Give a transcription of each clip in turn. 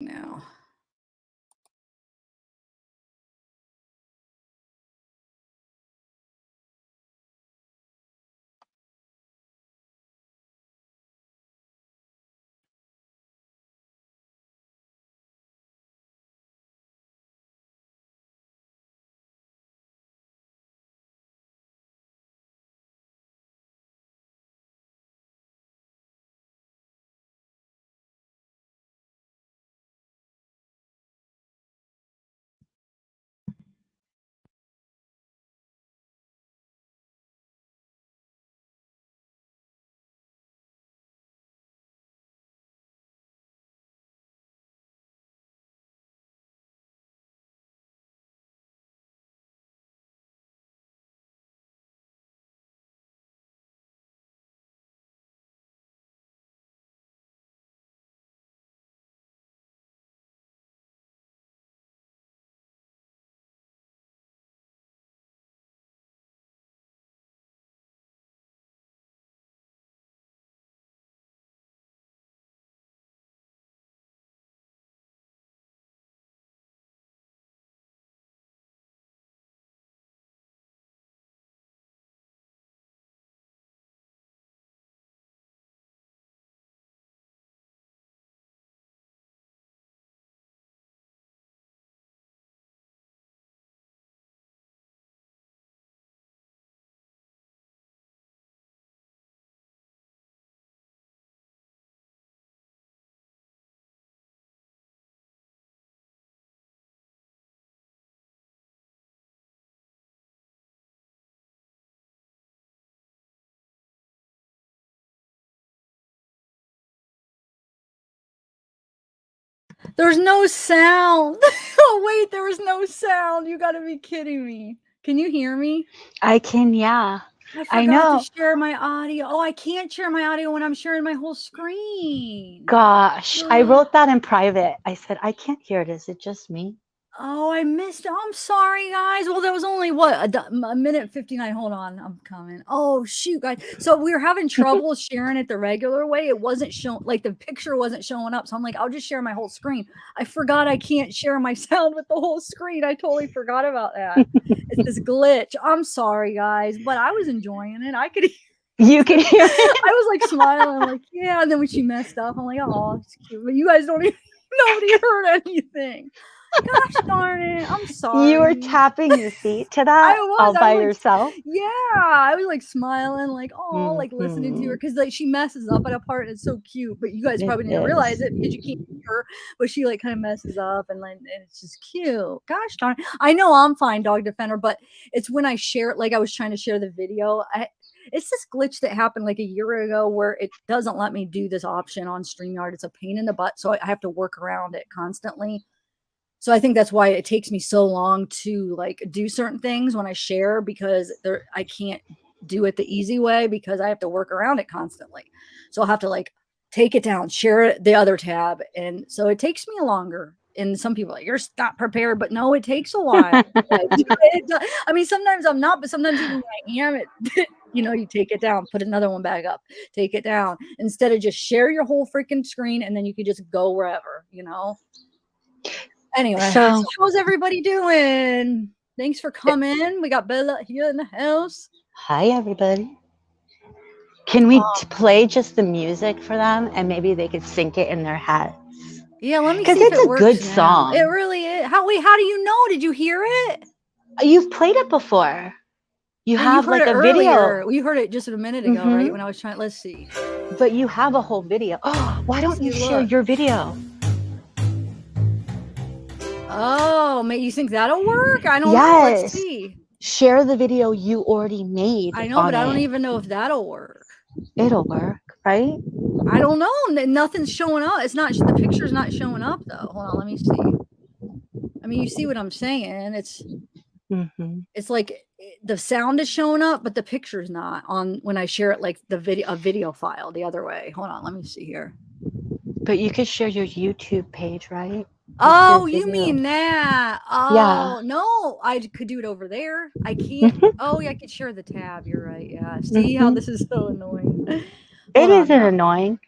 now. There's no sound. Oh, wait, there was no sound. You gotta be kidding me. Can you hear me? I can, yeah. I forgot to share my audio. Oh, I can't share my audio when I'm sharing my whole screen. Gosh, I wrote that in private. I said, I can't hear it. Is it just me? Oh, I missed it. I'm sorry, guys. Well, there was only, what, a minute 59. Hold on. I'm coming. Oh, shoot, guys. So we were having trouble sharing it the regular way. It wasn't showing, like the picture wasn't showing up. So I'm like, I'll just share my whole screen. I forgot I can't share my sound with the whole screen. I totally forgot about that. It's this glitch. I'm sorry, guys, but I was enjoying it. I could You can hear it. I was like smiling, like, yeah. And then when she messed up, I'm like, oh, it's cute. But you guys don't even, nobody heard anything. Gosh darn it. I'm sorry. You were tapping your feet to that all by yourself? Yeah. I was like smiling, like, oh, like listening to her. Because like she messes up at a part and it's so cute. But you guys probably didn't realize it because you can't hear her. But she like kind of messes up and it's just cute. Gosh darn it. I know I'm fine, Dog Defender, but it's when I share it, like I was trying to share the video. It's this glitch that happened like a year ago where it doesn't let me do this option on StreamYard. It's a pain in the butt. So I have to work around it constantly. So I think that's why it takes me so long to like do certain things when I share, because I can't do it the easy way because I have to work around it constantly. So I'll have to like take it down, share it, the other tab. And so it takes me longer. And some people are like, you're not prepared, but no, it takes a while. I mean, sometimes I'm not, but sometimes even when I am, you take it down, put another one back up, take it down, instead of just share your whole freaking screen and then you can just go wherever, Anyway, so how's everybody doing? Thanks for coming. We got Bella here in the house. Hi, everybody. Can we play just the music for them and maybe they could sync it in their heads? Yeah, let me see if it works. Because it's a good song. It really is. How do you know? Did you hear it? You've played it before. You have like a video. We heard it just a minute ago, right? When I was trying. Let's see. But you have a whole video. Oh, why don't you share your video? Oh, you think that'll work? I don't know. Let's see. Share the video you already made. I know, but I don't even know if that'll work. It'll work, right? I don't know. Nothing's showing up. It's not. The picture's not showing up though. Hold on, let me see. I mean, you see what I'm saying? It's like the sound is showing up, but the picture's not on when I share it, like a video file the other way. Hold on, let me see here. But you could share your YouTube page, right? Oh, you mean that? Oh, yeah. No, I could do it over there. I can't. Oh, yeah, I could share the tab. You're right. Yeah. See how this is so annoying. It isn't annoying.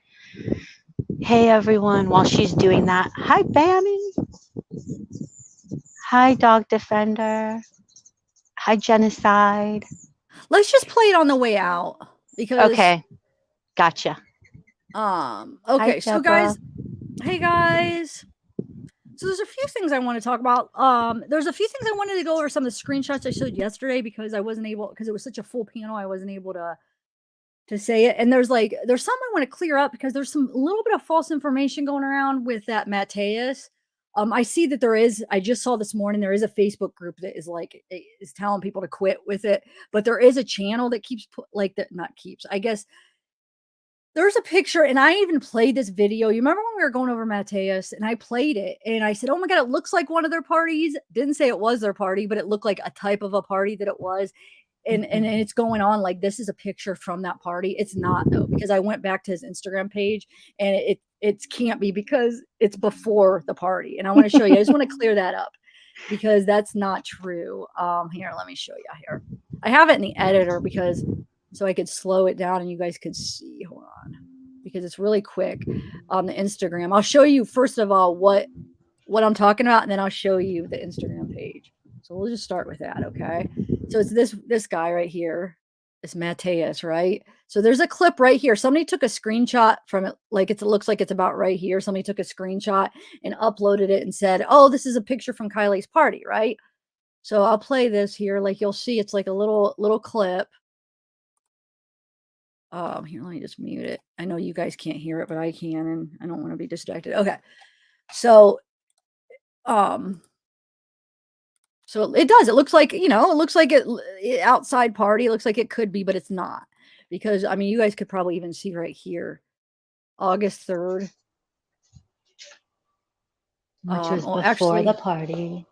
Hey everyone, while she's doing that, hi Bammy. Hi Dog Defender. Hi Genocide. Let's just play it on the way out because Okay, gotcha. okay, Hi so Deborah. guys, hey guys. So there's a few things I want to talk about. There's a few things I wanted to go over some of the screenshots I showed yesterday because I wasn't able because it was such a full panel, I wasn't able to say it. And there's some I want to clear up because there's some little bit of false information going around with that Mateus. I see that I just saw this morning there is a Facebook group that is telling people to quit with it, but there is a channel that keeps not keeps, I guess there's a picture, and I even played this video. You remember when we were going over Mateus and I played it and I said, oh my God, it looks like one of their parties. Didn't say it was their party, but it looked like a type of a party that it was. And it's going on like this is a picture from that party. It's not though, because I went back to his Instagram page and it can't be because it's before the party. And I want to show you. I just want to clear that up because that's not true. Here, let me show you here. I have it in the editor because so I could slow it down and you guys could see. Hold on, because it's really quick on the Instagram. I'll show you first of all what I'm talking about, and then I'll show you the Instagram page. So we'll just start with that, okay? So it's this guy right here. It's Mateus, right? So there's a clip right here. Somebody took a screenshot from it, like it looks like it's about right here. Somebody took a screenshot and uploaded it and said, "Oh, this is a picture from Kiely's party," right? So I'll play this here. Like you'll see, it's like a little clip. Here, let me just mute it. I know you guys can't hear it, but I can, and I don't want to be distracted. Okay. So, so it does. It looks like, it looks like outside party. It looks like it could be, but it's not. Because I mean, you guys could probably even see right here, August 3rd. Which was before actually, the party.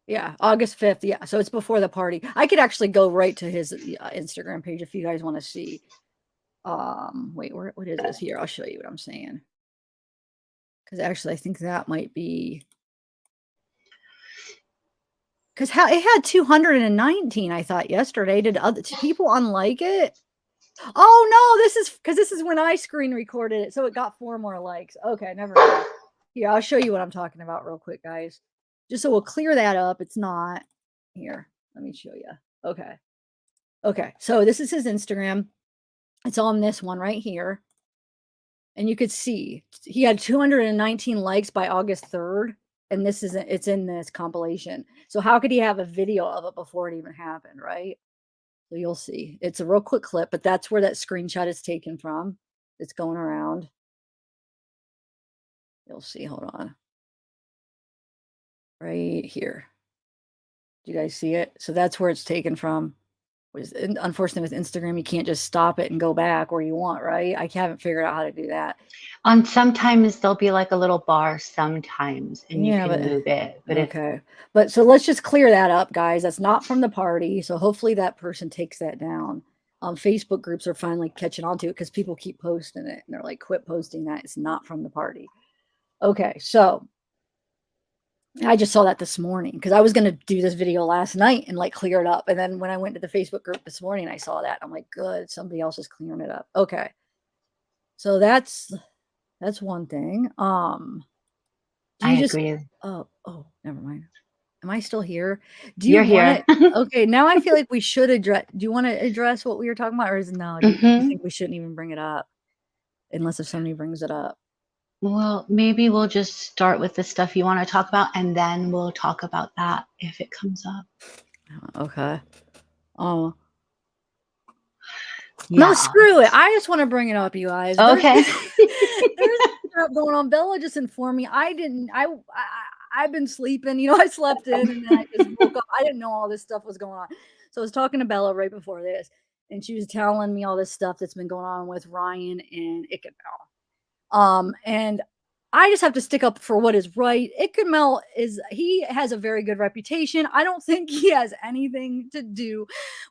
Yeah, August 5th. Yeah, so it's before the party. I could actually go right to his Instagram page if you guys want to see. Wait, what is this here? I'll show you what I'm saying. Because actually, I think that might be because it had 219. I thought yesterday. Did other people unlike it? Oh no, this is when I screen recorded it, so it got 4 more likes. Okay, never mind. Here, I'll show you what I'm talking about real quick, guys. Just so we'll clear that up. It's not here. Let me show you. Okay. Okay. So this is his Instagram. It's on this one right here. And you could see he had 219 likes by August 3rd. And it's in this compilation. So how could he have a video of it before it even happened, right? So you'll see. It's a real quick clip, but that's where that screenshot is taken from. It's going around. You'll see. Hold on. Right here. Do you guys see it? So that's where it's taken from. Unfortunately, with Instagram, you can't just stop it and go back where you want, right? I haven't figured out how to do that. Sometimes there'll be like a little bar sometimes, and you can move it. But okay. But so let's just clear that up, guys. That's not from the party. So hopefully that person takes that down. Facebook groups are finally catching on to it because people keep posting it and they're like, quit posting that. It's not from the party. Okay, so I just saw that this morning because I was going to do this video last night and like clear it up. And then when I went to the Facebook group this morning, I saw that. I'm like, good, somebody else is clearing it up. Okay. So that's one thing. Do you agree. Oh, never mind. Am I still here? Do You're you want here. to? Okay, now I feel like we should address. Do you want to address what we were talking about, or do you think we shouldn't even bring it up unless if somebody brings it up? Well, maybe we'll just start with the stuff you want to talk about, and then we'll talk about that if it comes up. Okay. Oh. Yeah. No, screw it. I just want to bring it up, you guys. Okay. There's stuff going on. Bella just informed me. I've been sleeping. I slept in and then I just woke up. I didn't know all this stuff was going on. So I was talking to Bella right before this, and she was telling me all this stuff that's been going on with Ryan and Ichabod. And I just have to stick up for what is right. Ichabod he has a very good reputation. I don't think he has anything to do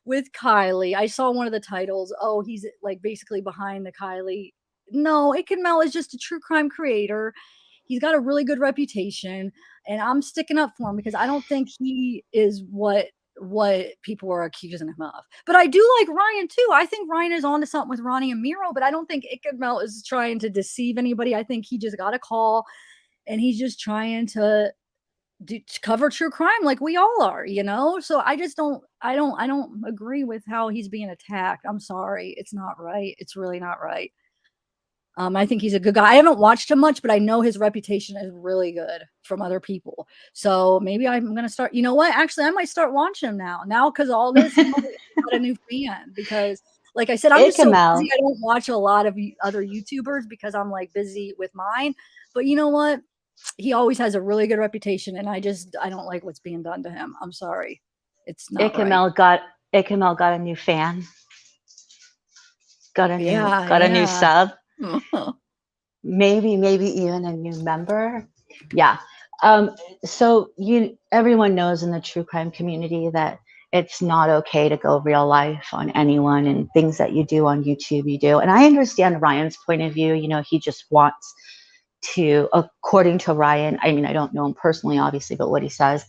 with Kiely. I saw one of the titles. Oh, he's like basically behind the Kiely. No, Ichabod is just a true crime creator. He's got a really good reputation, and I'm sticking up for him because I don't think he is what what people were accusing him of. But I do like Ryan too. I think Ryan is onto something with Ronnie and Miro, but I don't think Ikemel is trying to deceive anybody. I think he just got a call and he's just trying to cover true crime like we all are, you know? So I just I don't agree with how he's being attacked. I'm sorry. It's not right. It's really not right. I think he's a good guy. I haven't watched him much, but I know his reputation is really good from other people. So maybe I'm gonna start. You know what? Actually, I might start watching him now. Now, because all this, I got a new fan. Because, like I said, I'm just so busy. I don't watch a lot of other YouTubers because I'm like busy with mine. But you know what? He always has a really good reputation, and I don't like what's being done to him. I'm sorry. It's not right. Ikemel got a new fan. Got a new sub. Maybe even a new member. Yeah. So everyone knows in the true crime community that it's not okay to go real life on anyone, and things that you do on YouTube, you do. And I understand Ryan's point of view. He just wants to, according to Ryan, I mean, I don't know him personally, obviously, but what he says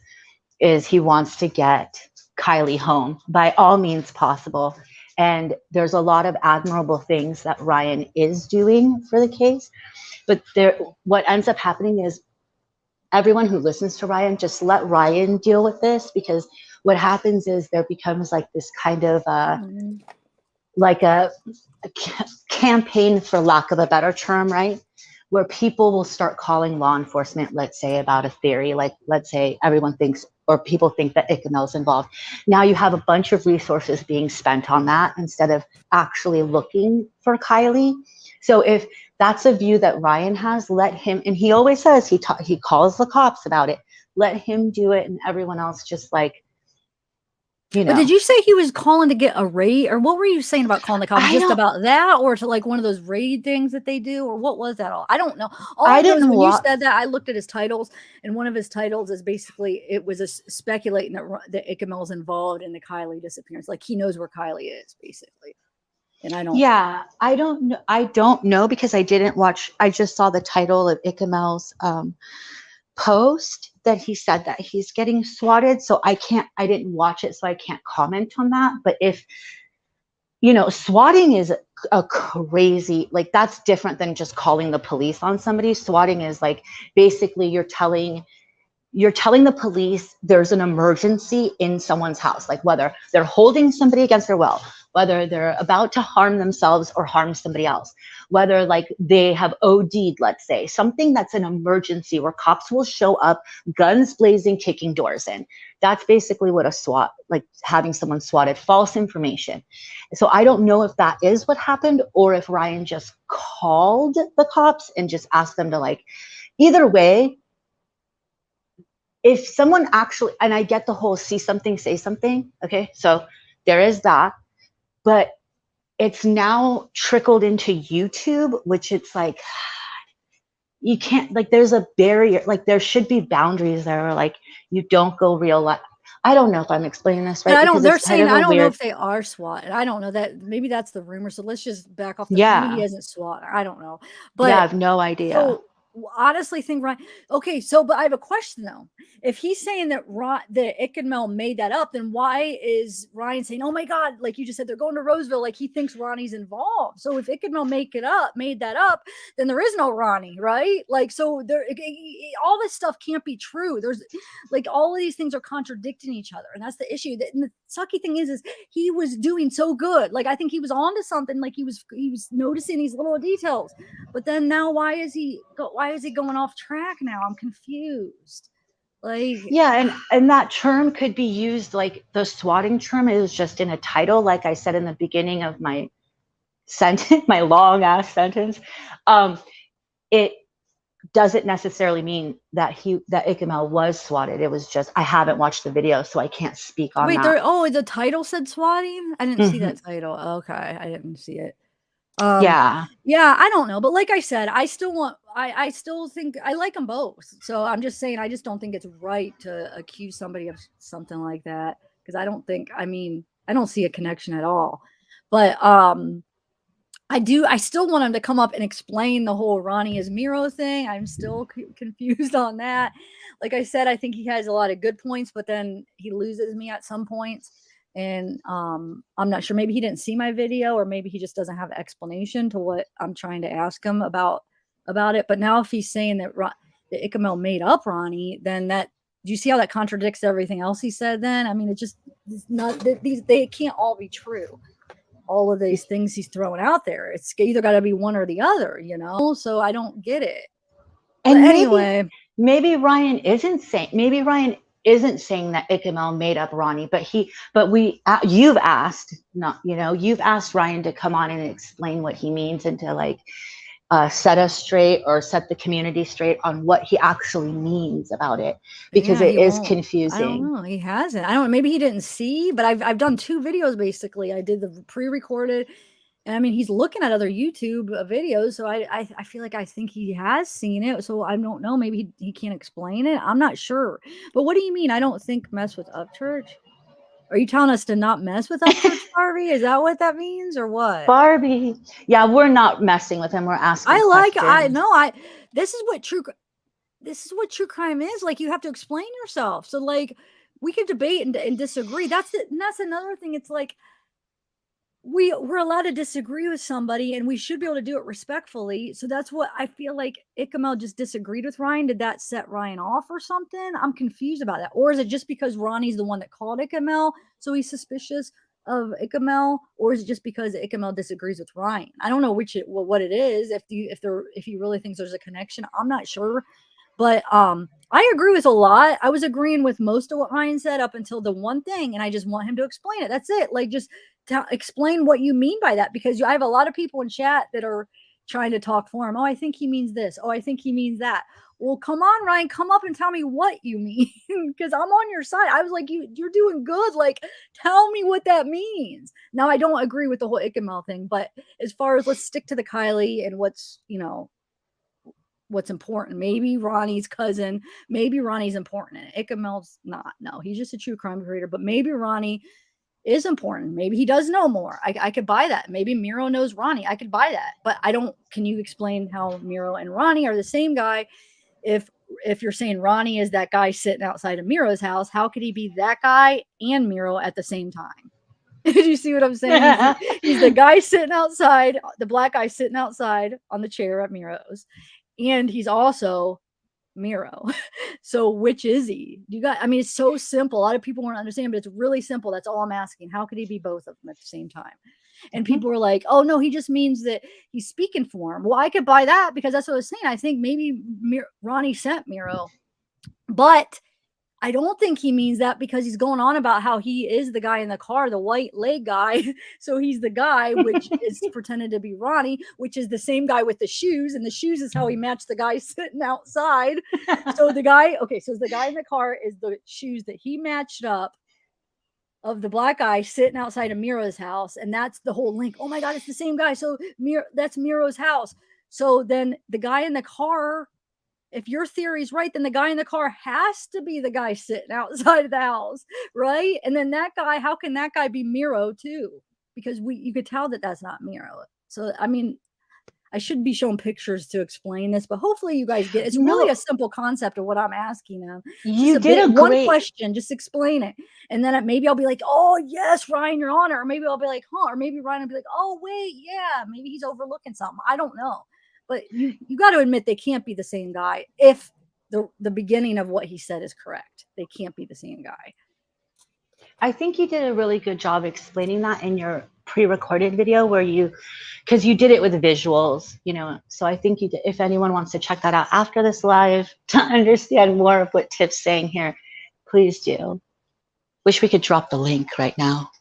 is he wants to get Kiely home by all means possible. And there's a lot of admirable things that Ryan is doing for the case. But what ends up happening is everyone who listens to Ryan, just let Ryan deal with this, because what happens is there becomes like this kind of like a campaign, for lack of a better term, right? Where people will start calling law enforcement, let's say, about a theory, like let's say everyone thinks or people think that Ikemel is involved. Now you have a bunch of resources being spent on that instead of actually looking for Kiely. So if that's a view that Ryan has, let him, and he always says he calls the cops about it. Let him do it, and everyone else just like, But did you say he was calling to get a raid, or what were you saying about calling the cops? Just about that, or to like one of those raid things that they do, or what was that all? I don't know. All I know is when you said that, I looked at his titles, and one of his titles is basically it was speculating that Ikemel is involved in the Kiely disappearance, like he knows where Kiely is, basically. And I don't. Yeah, I don't know. I don't know because I didn't watch. I just saw the title of Ikemel's post that he said that he's getting swatted. So I didn't watch it, so I can't comment on that. But if, swatting is a crazy, like that's different than just calling the police on somebody. Swatting is like, basically you're telling the police there's an emergency in someone's house, like whether they're holding somebody against their will, whether they're about to harm themselves or harm somebody else, whether like they have OD'd, let's say, something that's an emergency where cops will show up, guns blazing, kicking doors in. That's basically what a SWAT, like having someone swatted, false information. So I don't know if that is what happened or if Ryan just called the cops and just asked them to like, either way, if someone actually, and I get the whole see something, say something, okay? So there is that, but it's now trickled into YouTube, which it's like, you can't, like there's a barrier, like there should be boundaries there, like you don't go real life. I don't know if I'm explaining this right. I don't, they're saying, I don't know if they are SWAT. I don't know that, maybe that's the rumor. So let's just back off. Maybe he isn't SWAT. I don't know. But yeah, I have no idea. So honestly think right. Okay. So, but I have a question though. If he's saying that Ikemel made that up, then why is Ryan saying, oh my God, like you just said, they're going to Roseville, like he thinks Ronnie's involved. So if Ikemel made that up, then there is no Ronnie, right? Like, so there, all this stuff can't be true. There's like, all of these things are contradicting each other. And that's the issue. And the sucky thing is he was doing so good. Like, I think he was onto something, like he was noticing these little details, but then now why is he going off track now? I'm confused. Like, yeah, and that term could be used, like the swatting term is just in a title, like I said in the beginning of my sentence, my long ass sentence. It doesn't necessarily mean that Ikemel was swatted. It was just, I haven't watched the video, so I can't speak on that. The title said swatting? I didn't see that title. Okay, I didn't see it. Yeah, I don't know, but like I said, I still think I like them both. So I'm just saying, I just don't think it's right to accuse somebody of something like that, because I don't see a connection at all. But I still want him to come up and explain the whole Ronnie is Miro thing. I'm still confused on that. like I said, I think he has a lot of good points, but then he loses me at some points. And I'm not sure. Maybe he didn't see my video, or maybe he just doesn't have an explanation to what I'm trying to ask him about it. But now if he's saying that Ichamel made up Ronnie, then that, do you see how that contradicts everything else he said then? I mean, it's not, they can't all be true. All of these things he's throwing out there. It's either got to be one or the other, you know? So I don't get it. And but anyway, maybe Ryan isn't saying that Ichamel made up Ronnie, but you've asked Ryan to come on and explain what he means, and to like set us straight, or set the community straight on what he actually means about it, because it is confusing. I don't know. He hasn't. I don't know. Maybe he didn't see, but I've done 2 videos basically. I did the pre-recorded, and I mean, he's looking at other YouTube videos, so I feel like I think he has seen it. So I don't know. Maybe he can't explain it. I'm not sure. But what do you mean? I don't think mess with Upchurch. Are you telling us to not mess with Upchurch, Barbie? Is that what that means, or what? Barbie, yeah, we're not messing with him. We're asking. This is what true crime is. Like, you have to explain yourself. So like, we could debate and disagree. That's another thing. It's like, we're allowed to disagree with somebody, and we should be able to do it respectfully. So that's what I feel like. Ichamel just disagreed with Ryan. Did that set Ryan off or something? I'm confused about that. Or is it just because Ronnie's the one that called Ichamel, so he's suspicious of Ichamel? Or is it just because Ichamel disagrees with Ryan? I don't know what it is. If he really thinks there's a connection, I'm not sure. But I agree with a lot. I was agreeing with most of what Ryan said up until the one thing, and I just want him to explain it. That's it. Like, just explain what you mean by that, because I have a lot of people in chat that are trying to talk for him. Oh, I think he means this. Oh, I think he means that. Well, come on, Ryan, come up and tell me what you mean, because I'm on your side. I was like, you're doing good. Like, tell me what that means. Now, I don't agree with the whole Ichamel thing, but as far as, let's stick to the Kiely and what's important. Maybe Ronnie's cousin, maybe Ronnie's important, and Ichamel's not. No, he's just a true crime creator. But maybe Ronnie is important. Maybe he does know more. I could buy that. Maybe Miro knows Ronnie. I could buy that. But I don't. Can you explain how Miro and Ronnie are the same guy? If you're saying Ronnie is that guy sitting outside of Miro's house, how could he be that guy and Miro at the same time? Did you see what I'm saying? He's the guy sitting outside, the black guy sitting outside on the chair at Miro's, and he's also Miro. So which is he? I mean, it's so simple. A lot of people won't understand, but it's really simple. That's all I'm asking. How could he be both of them at the same time? And people are like, oh no, he just means that he's speaking for him. Well, I could buy that, because that's what I was saying. I think maybe Ronnie sent Miro, but I don't think he means that, because he's going on about how he is the guy in the car, the white leg guy. So he's the guy, which is pretended to be Ronnie, which is the same guy with the shoes. And the shoes is how he matched the guy sitting outside. So the guy in the car is the shoes that he matched up of the black guy sitting outside of Miro's house. And that's the whole link. Oh my God, it's the same guy. So that's Miro's house. So then the guy in the car, if your theory is right, then the guy in the car has to be the guy sitting outside of the house, right? And then that guy, how can that guy be Miro too? Because you could tell that that's not Miro. So, I mean, I should be showing pictures to explain this, but hopefully you guys get it. It's really a simple concept of what I'm asking them. You did one question, just explain it. And then maybe I'll be like, oh yes, Ryan, your honor. Or maybe I'll be like, huh? Or maybe Ryan will be like, oh wait, yeah, maybe he's overlooking something. I don't know. But you got to admit they can't be the same guy if the beginning of what he said is correct. They can't be the same guy. I think you did a really good job explaining that in your pre-recorded video, because you did it with visuals, so I think you did. If anyone wants to check that out after this live to understand more of what Tiff's saying here, please do. Wish we could drop the link right now.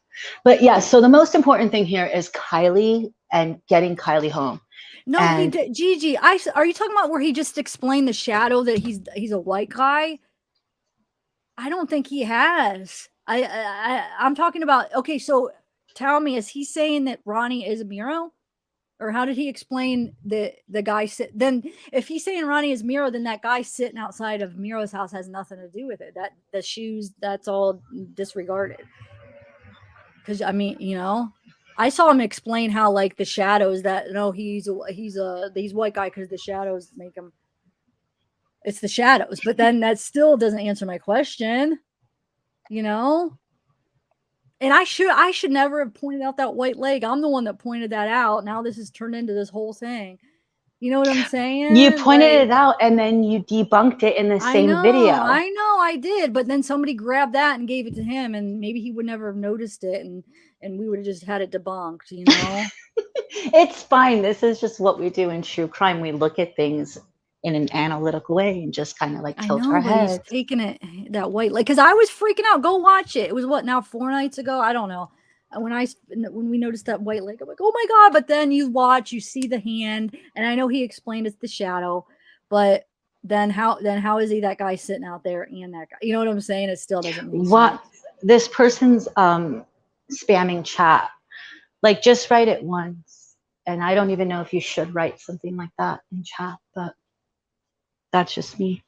But yeah, so the most important thing here is Kiely and getting Kiely home. No, he did. Gigi, are you talking about where he just explained the shadow that he's a white guy? I don't think he has. I'm talking about, okay, so tell me, is he saying that Ronnie is a Miro? Or how did he explain the guy then if he's saying Ronnie is Miro, then that guy sitting outside of Miro's house has nothing to do with it. That the shoes, that's all disregarded. Because I mean, I saw him explain how like the shadows that he's a white guy because the shadows make him. It's the shadows. But then that still doesn't answer my question, you know? And I should never have pointed out that white leg. I'm the one that pointed that out. Now this has turned into this whole thing. You know what I'm saying? You pointed it out and then you debunked it in the same video. I know I did, but then somebody grabbed that and gave it to him, and maybe he would never have noticed it, and we would have just had it debunked, you know? It's fine. This is just what we do in true crime. We look at things in an analytical way and just kind of like tilt our heads. He's taking it that white, like, because I was freaking out. Go watch it. It was what, now 4 nights ago? I don't know. When we noticed that white leg, I'm like, oh my God. But then you watch, you see the hand, and I know he explained it's the shadow, but then how is he that guy sitting out there and that guy? You know what I'm saying? It still doesn't make sense. This person's spamming chat. Like, just write it once. And I don't even know if you should write something like that in chat, but that's just me.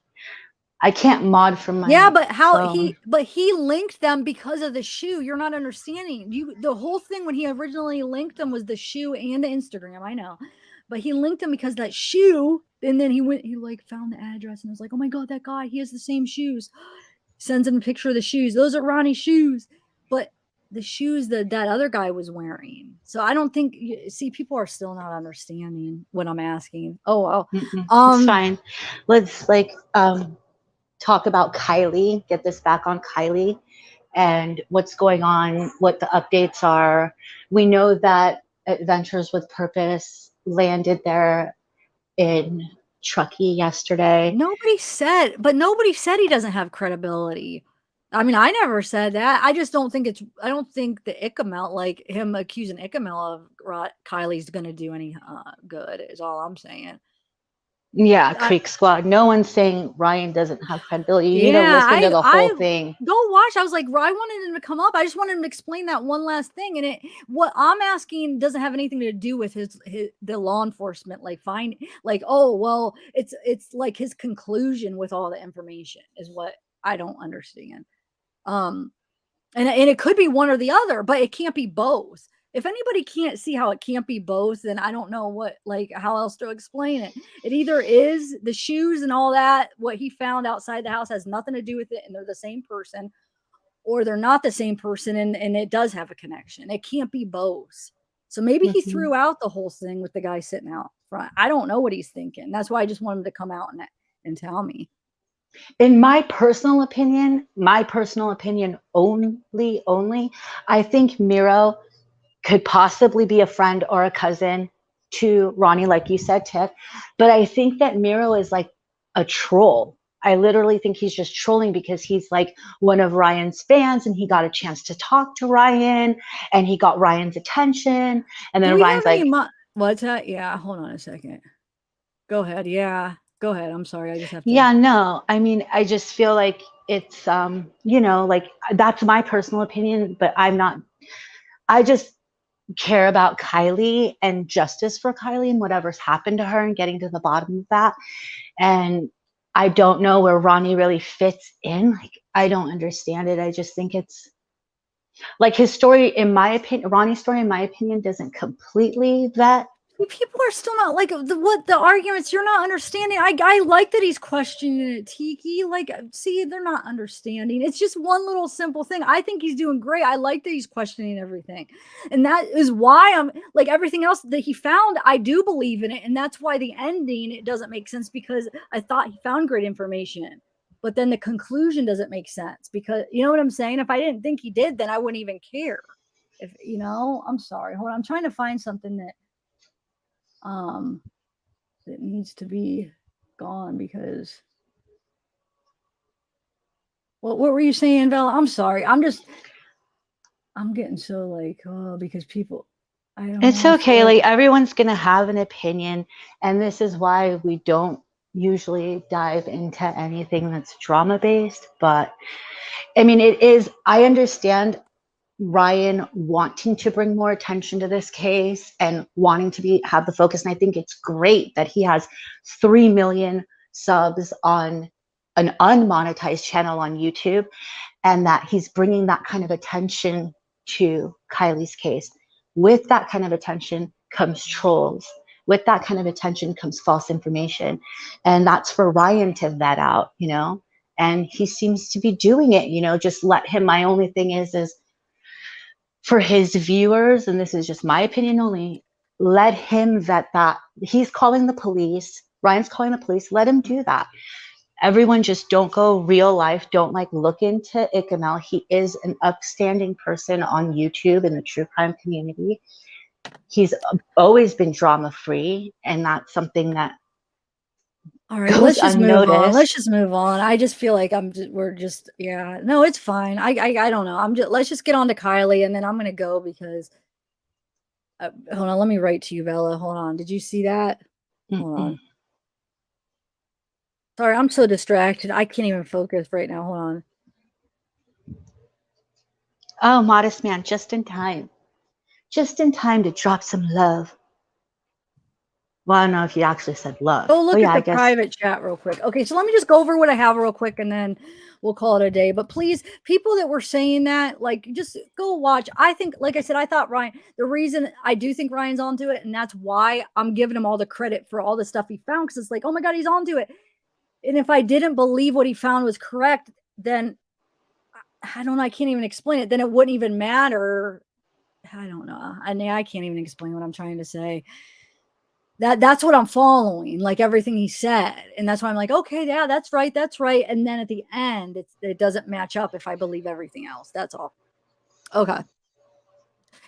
I can't mod from my but how phone. he linked them because of the shoe. You're not understanding. The whole thing when he originally linked them was the shoe and the Instagram. I know, but he linked them because that shoe. And then he like found the address and was like, oh my God, that guy, he has the same shoes. Sends him a picture of the shoes. Those are Ronnie's shoes, but the shoes that other guy was wearing. So I don't think, see, people are still not understanding what I'm asking. Oh, well. It's fine. Let's talk about Kiely, get this back on Kiely and what's going on, what the updates are. We know that Adventures with Purpose landed there in Truckee yesterday. Nobody said he doesn't have credibility. I mean, I never said that. I just don't think I don't think the Ickamel, like him accusing Ickamel of Kiely's going to do any good is all I'm saying. Yeah, Creek Squad. No one's saying Ryan doesn't have credibility. You need to listen to the whole thing. Go watch. I was like, I wanted him to come up. I just wanted him to explain that one last thing. And what I'm asking doesn't have anything to do with the law enforcement, oh, well, it's like his conclusion with all the information is what I don't understand. And it could be one or the other, but it can't be both. If anybody can't see how it can't be both, then I don't know how else to explain it. It either is the shoes and all that, what he found outside the house has nothing to do with it, and they're the same person, or they're not the same person, and it does have a connection. It can't be both. So maybe he threw out the whole thing with the guy sitting out front. I don't know what he's thinking. That's why I just want him to come out and tell me. In my personal opinion only, I think Miro could possibly be a friend or a cousin to Ronnie, like you said, Tiff. But I think that Miro is like a troll. I literally think he's just trolling because he's like one of Ryan's fans and he got a chance to talk to Ryan and he got Ryan's attention. And then Ryan's like, what's that? Yeah, hold on a second. Go ahead. Yeah, go ahead. I'm sorry. I just have to. Yeah, no, I mean, I just feel like it's, like that's my personal opinion, but I just care about Kiely and justice for Kiely and whatever's happened to her and getting to the bottom of that. And I don't know where Ronnie really fits in. Like, I don't understand it. I just think it's like his story, in my opinion, Ronnie's story, in my opinion, doesn't completely vet. People are still not like the arguments you're not understanding. I like that he's questioning it, Tiki. Like, see, they're not understanding. It's just one little simple thing. I think he's doing great. I like that he's questioning everything. And that is why I'm like everything else that he found, I do believe in it. And that's why the ending, it doesn't make sense because I thought he found great information. But then the conclusion doesn't make sense because you know what I'm saying? If I didn't think he did, then I wouldn't even care. If I'm sorry. Hold on. I'm trying to find something that it needs to be gone because what were you saying, Bella? I'm sorry. I'm getting so because people, I don't know. It's okay. Like, everyone's going to have an opinion. And this is why we don't usually dive into anything that's drama based. But I mean, I understand Ryan wanting to bring more attention to this case and wanting to have the focus. And I think it's great that he has 3 million subs on an unmonetized channel on YouTube and that he's bringing that kind of attention to Kiely's case. With that kind of attention comes trolls with that kind of attention comes false information. And that's for Ryan to vet out, you know, and he seems to be doing it, you know, just let him. My only thing is for his viewers, and this is just my opinion only, let him vet that. He's calling the police. Ryan's calling the police. Let him do that. Everyone just don't go real life. Don't like look into Ikamel. He is an upstanding person on YouTube in the true crime community. He's always been drama free, and that's something that all right, let's just move on. Let's just move on. I just feel like we're just, yeah, no, it's fine. I don't know. Let's just get on to Kiely, and then I'm gonna go because hold on, let me write to you, Bella. Hold on. Did you see that? Hold on. Sorry, I'm so distracted. I can't even focus right now. Hold on. Oh, modest man, just in time. Just in time to drop some love. Well, I don't know if he actually said love. Oh, look at the private chat real quick. Okay, so let me just go over what I have real quick, and then we'll call it a day. But please, people that were saying that, like, just go watch. I think, like I said, I thought Ryan, the reason I do think Ryan's onto it, and that's why I'm giving him all the credit for all the stuff he found, because it's like, oh my God, he's onto it. And if I didn't believe what he found was correct, then I don't know. I can't even explain it. Then it wouldn't even matter. I don't know. I can't even explain what I'm trying to say. That's what I'm following, like everything he said. And that's why I'm like, okay, yeah, that's right. That's right. And then at the end, it doesn't match up if I believe everything else. That's all. Okay.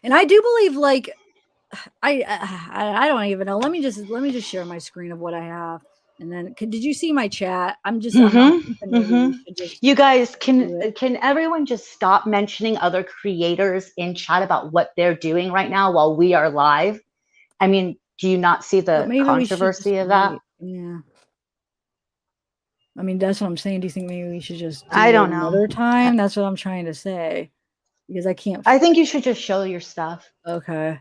And I do believe, like, I don't even know. Let me just share my screen of what I have. And then, did you see my chat? I'm you guys, can everyone just stop mentioning other creators in chat about what they're doing right now while we are live? I mean, do you not see the controversy of that? Yeah. I mean, that's what I'm saying. Do you think maybe we should just do I don't know. Another time? That's what I'm trying to say. Because I can't. I think you should just show your stuff. Okay.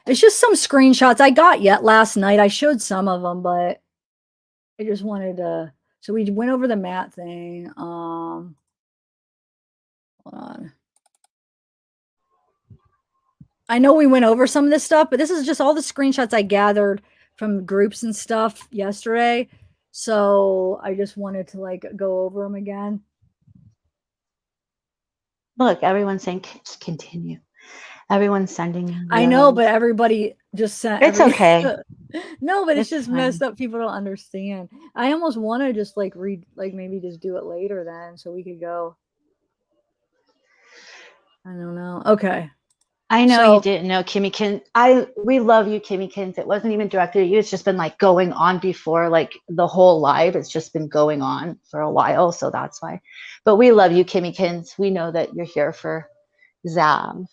It's just some screenshots I got last night. I showed some of them, but I just wanted to. So we went over the mat thing. Hold on. I know we went over some of this stuff, but this is just all the screenshots I gathered from groups and stuff yesterday. So I just wanted to like go over them again. Look, everyone's saying continue. Everyone's sending you. I know, but everybody just sent. It's okay. No, but it's just fine. Messed up. People don't understand. I almost want to just like read, like maybe just do it later then, so we could go. I don't know. Okay. I know you didn't know, Kimmykins. We love you, Kimmykins. It wasn't even directed at you. It's just been like going on before, like the whole live. It's just been going on for a while, so that's why. But we love you, Kimmykins. We know that you're here for Zav.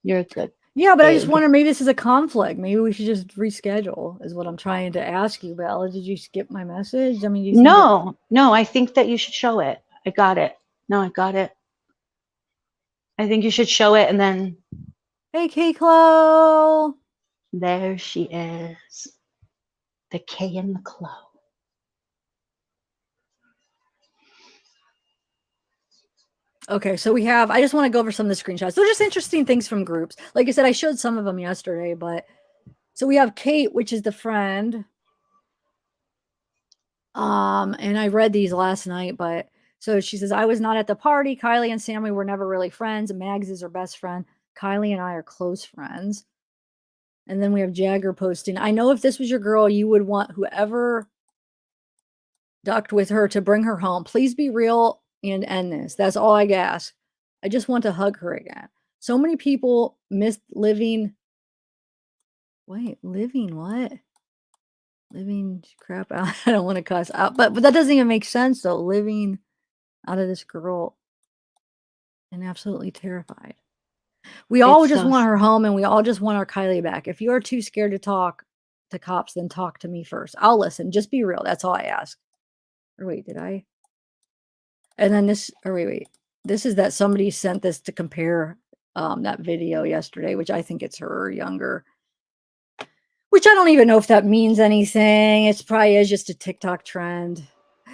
You're good. Yeah, but I just wonder, maybe this is a conflict. Maybe we should just reschedule, is what I'm trying to ask you, Bella. Did you skip my message? I mean, you no, I think that you should show it. I got it. No, I got it. I think you should show it and then. Hey, K-Clo. There she is. The K in the Clo. Okay, so we have, I just want to go over some of the screenshots. They're just interesting things from groups. Like I said, I showed some of them yesterday, but so we have Kate, which is the friend. And I read these last night, but so she says, I was not at the party. Kiely and Sammy were never really friends. Mags is her best friend. Kiely and I are close friends. And then we have Jagger posting, I know if this was your girl, you would want whoever ducked with her to bring her home. Please be real and end this. That's all I ask. I just want to hug her again. So many people missed living. Wait, living what? Living crap out. I don't want to cuss out, but that doesn't even make sense though. Living out of this girl and absolutely terrified. We all just want her home, and we all just want our Kiely back. If you are too scared to talk to cops, then talk to me first. I'll listen. Just be real. That's all I ask. Or wait, did I? And then this, or wait. This is that somebody sent this to compare that video yesterday, which I think it's her younger. Which I don't even know if that means anything. It's probably is just a TikTok trend.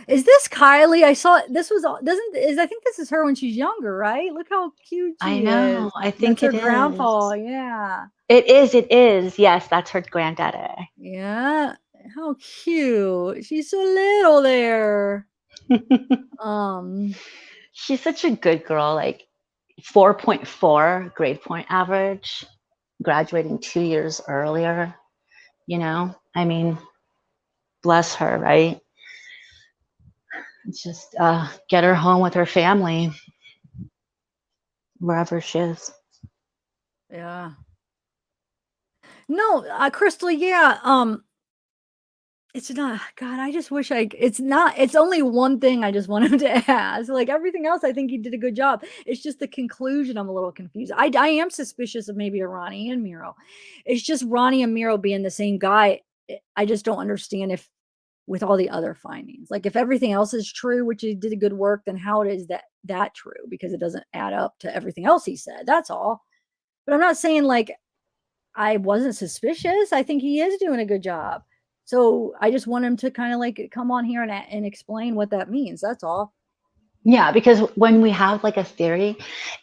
Is this Kiely? I saw this was I think this is her when she's younger, right? Look how cute she I know. is. I That's think her it grandpa. is. Yeah. It is. It is. Yes, that's her granddaddy. Yeah. How cute. She's so little there. She's such a good girl. Like 4.4 grade point average, graduating 2 years earlier. You know, I mean, bless her, right? Just get her home with her family, wherever she is. Yeah. No, Crystal, yeah. It's not, God, I just wish it's only one thing I just want him to ask. Like everything else, I think he did a good job. It's just the conclusion I'm a little confused. I am suspicious of maybe a Ronnie and Miro. It's just Ronnie and Miro being the same guy. I just don't understand if with all the other findings. Like if everything else is true, which he did a good work, then how is that true? Because it doesn't add up to everything else he said. That's all. But I'm not saying like I wasn't suspicious. I think he is doing a good job. So I just want him to kind of like come on here and explain what that means. That's all. Yeah, because when we have like a theory,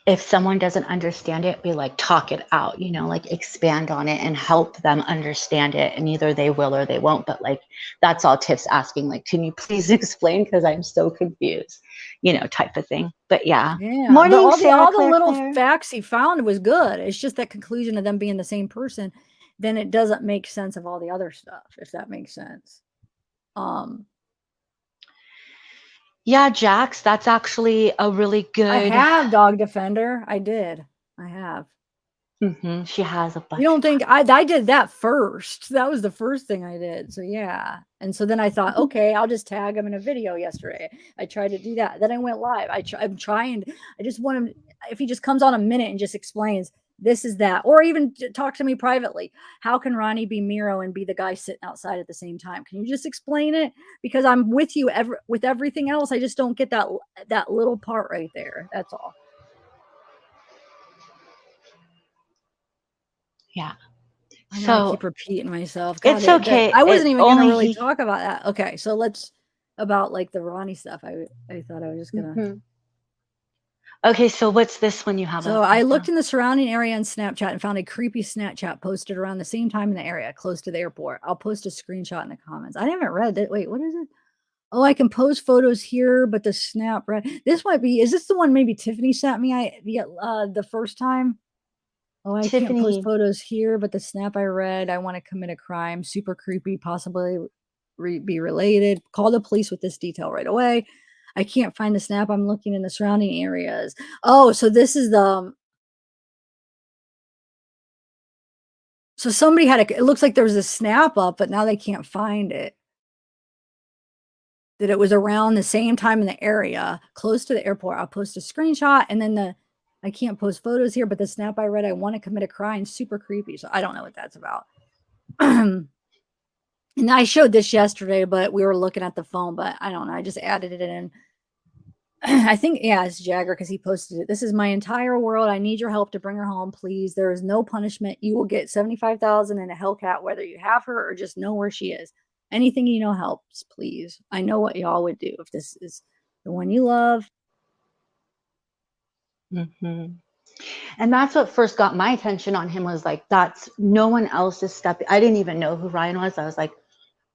if someone doesn't understand it, we like talk it out, you know, like expand on it and help them understand it. And either they will or they won't. But like that's all Tiff's asking, like, can you please explain? Because I'm so confused, you know, type of thing. But yeah. Yeah. But Morning, Sarah all the Claire little Claire. facts he found was good. It's just that conclusion of them being the same person, then it doesn't make sense of all the other stuff, if that makes sense. Yeah, Jax, that's actually a really good. I have Dog Defender. I did. I have. She has a bunch. You don't think I did that first? That was the first thing I did. So yeah. And so then I thought, okay, I'll just tag him in a video yesterday. I tried to do that. Then I went live. I'm trying. I just want him, if he just comes on a minute and just explains this is that, or even talk to me privately. How can Ronnie be Miro and be the guy sitting outside at the same time? Can you just explain it? Because I'm with you with everything else. I just don't get that little part right there. That's all. Yeah. I know I keep repeating myself. God, it's okay. I wasn't even going to really talk about that. Okay, so let's about like the Ronnie stuff. I thought I was just gonna. Okay, so what's this one you have? So I looked in the surrounding area on Snapchat and found a creepy Snapchat posted around the same time in the area close to the airport. I'll post a screenshot in the comments. I haven't read that. Wait, what is it? Oh, I can post photos here, but the snap right. This might be. Is this the one maybe Tiffany sent me? The first time. Oh, I can't post photos here, but the snap I read, I want to commit a crime. Super creepy, possibly be related. Call the police with this detail right away. I can't find the snap. I'm looking in the surrounding areas. Oh, so this is the. So somebody it looks like there was a snap up, but now they can't find it. That it was around the same time in the area, close to the airport. I'll post a screenshot and then I can't post photos here, but the snap I read, I want to commit a crime, super creepy. So I don't know what that's about. And I showed this yesterday, but we were looking at the phone, but I don't know. I just added it in. I think, yeah, it's Jagger because he posted it. This is my entire world. I need your help to bring her home, please. There is no punishment. You will get $75,000 and a Hellcat, whether you have her or just know where she is. Anything you know helps, please. I know what y'all would do if this is the one you love. And that's what first got my attention on him was like, that's no one else's step. I didn't even know who Ryan was. I was like,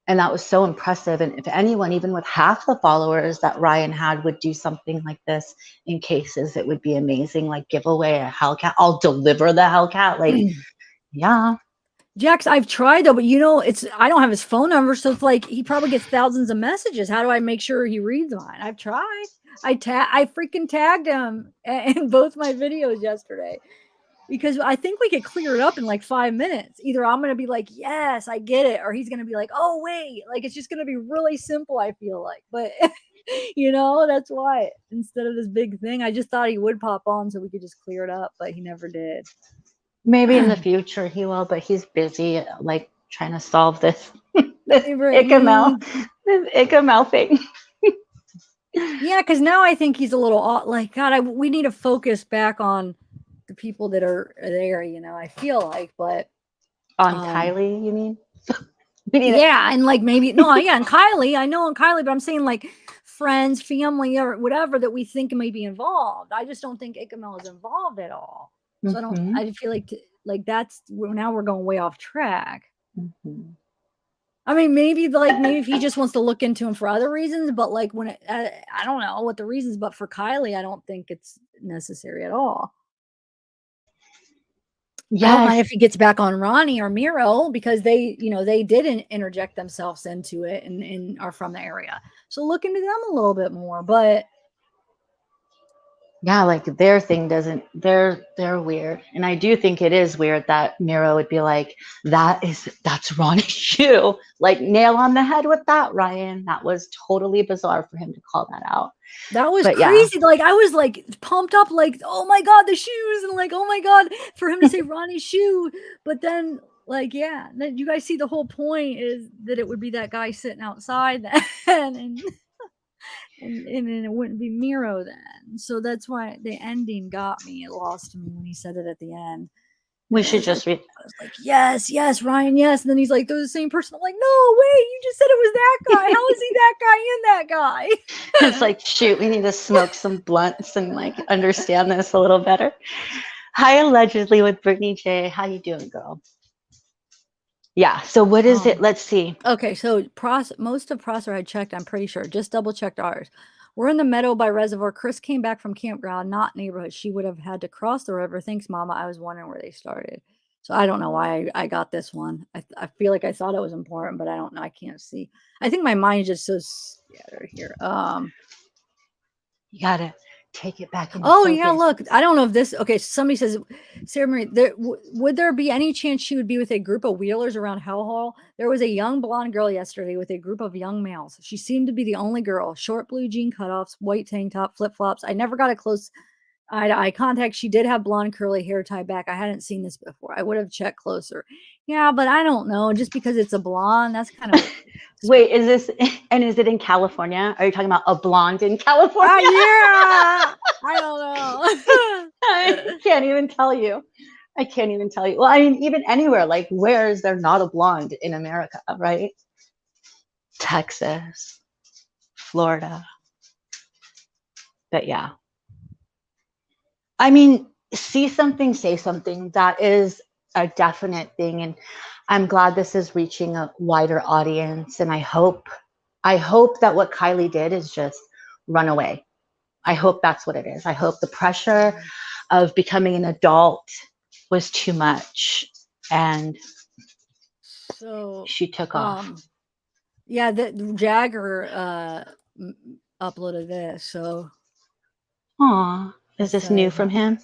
and that was so impressive. And if anyone, even with half the followers that Ryan had, would do something like this in cases, it would be amazing. Like give away a Hellcat. I'll deliver the Hellcat. Like, yeah. Jax, I've tried though, but you know, I don't have his phone number, so it's like he probably gets thousands of messages. How do I make sure he reads mine? I've tried. I freaking tagged him in both my videos yesterday because I think we could clear it up in like 5 minutes. Either I'm gonna be like, yes, I get it, or he's gonna be like, oh wait, like it's just gonna be really simple. I feel like, but you know, that's why instead of this big thing, I just thought he would pop on so we could just clear it up, but he never did. Maybe in the future he will, but he's busy like trying to solve this ICML thing. Yeah, because now I think he's a little off. Like, God, we need to focus back on the people that are there. You know, I feel like, but on Kiely, you mean? Yeah, and like maybe no, yeah, and Kiely, I know on Kiely, but I'm saying like friends, family, or whatever that we think may be involved. I just don't think Ichamel is involved at all. So I feel like that's now we're going way off track. I mean, maybe if he just wants to look into him for other reasons, but like I don't know what the reasons, but for Kiely, I don't think it's necessary at all. Yeah, I don't mind if he gets back on Ronnie or Miro, because they didn't interject themselves into it and are from the area. So look into them a little bit more. But yeah, like their thing doesn't, they're weird. And I do think it is weird that Miro would be like, that's Ronnie's shoe. Like, nail on the head with that, Ryan. That was totally bizarre for him to call that out. That was crazy. Yeah. Like, I was like pumped up, like, oh my God, the shoes, and like, oh my God, for him to say Ronnie's shoe. But then, like, yeah, then you guys see the whole point is that it would be that guy sitting outside then, and it wouldn't be Miro then. So that's why the ending got me. It lost me when he said it at the end. We should just read. I was like, yes, Ryan, yes. And then he's like, they're the same person. I'm like, no, wait, you just said it was that guy. How is he that guy and that guy? It's like, shoot, we need to smoke some blunts and like understand this a little better. Hi, Allegedly with Brittany J. How you doing, girl? Yeah, so what is it? Let's see. Okay, so most of Prosser had checked, I'm pretty sure. Just double checked ours. We're in the meadow by reservoir. Chris came back from campground, not neighborhood. She would have had to cross the river. Thanks, Mama. I was wondering where they started. So I don't know why I got this one. I feel like I thought it was important, but I don't know. I can't see. I think my mind is just so scattered here. You gotta take it back into focus. Yeah, Yeah, look, I don't know if this, okay, somebody says, Sarah Marie, would there be any chance she would be with a group of wheelers around Hell Hall? There was a young blonde girl yesterday with a group of young males. She seemed to be the only girl. Short blue jean cutoffs, white tank top, flip-flops. I never got a close eye contact. She did have blonde curly hair tied back. I hadn't seen this before. I would have checked closer. Yeah, but I don't know. Just because it's a blonde, that's kind of wait, is it in California? Are you talking about a blonde in California? Yeah, I don't know. I can't even tell you. Well, I mean, even anywhere, like, where is there not a blonde in America, right? Texas, Florida. But yeah. I mean, see something, say something. That is a definite thing. And I'm glad this is reaching a wider audience. And I hope that what Kiely did is just run away. I hope that's what it is. I hope the pressure of becoming an adult was too much. And so she took off. Yeah, the Jagger uploaded this. So. Aw. Is this new from him?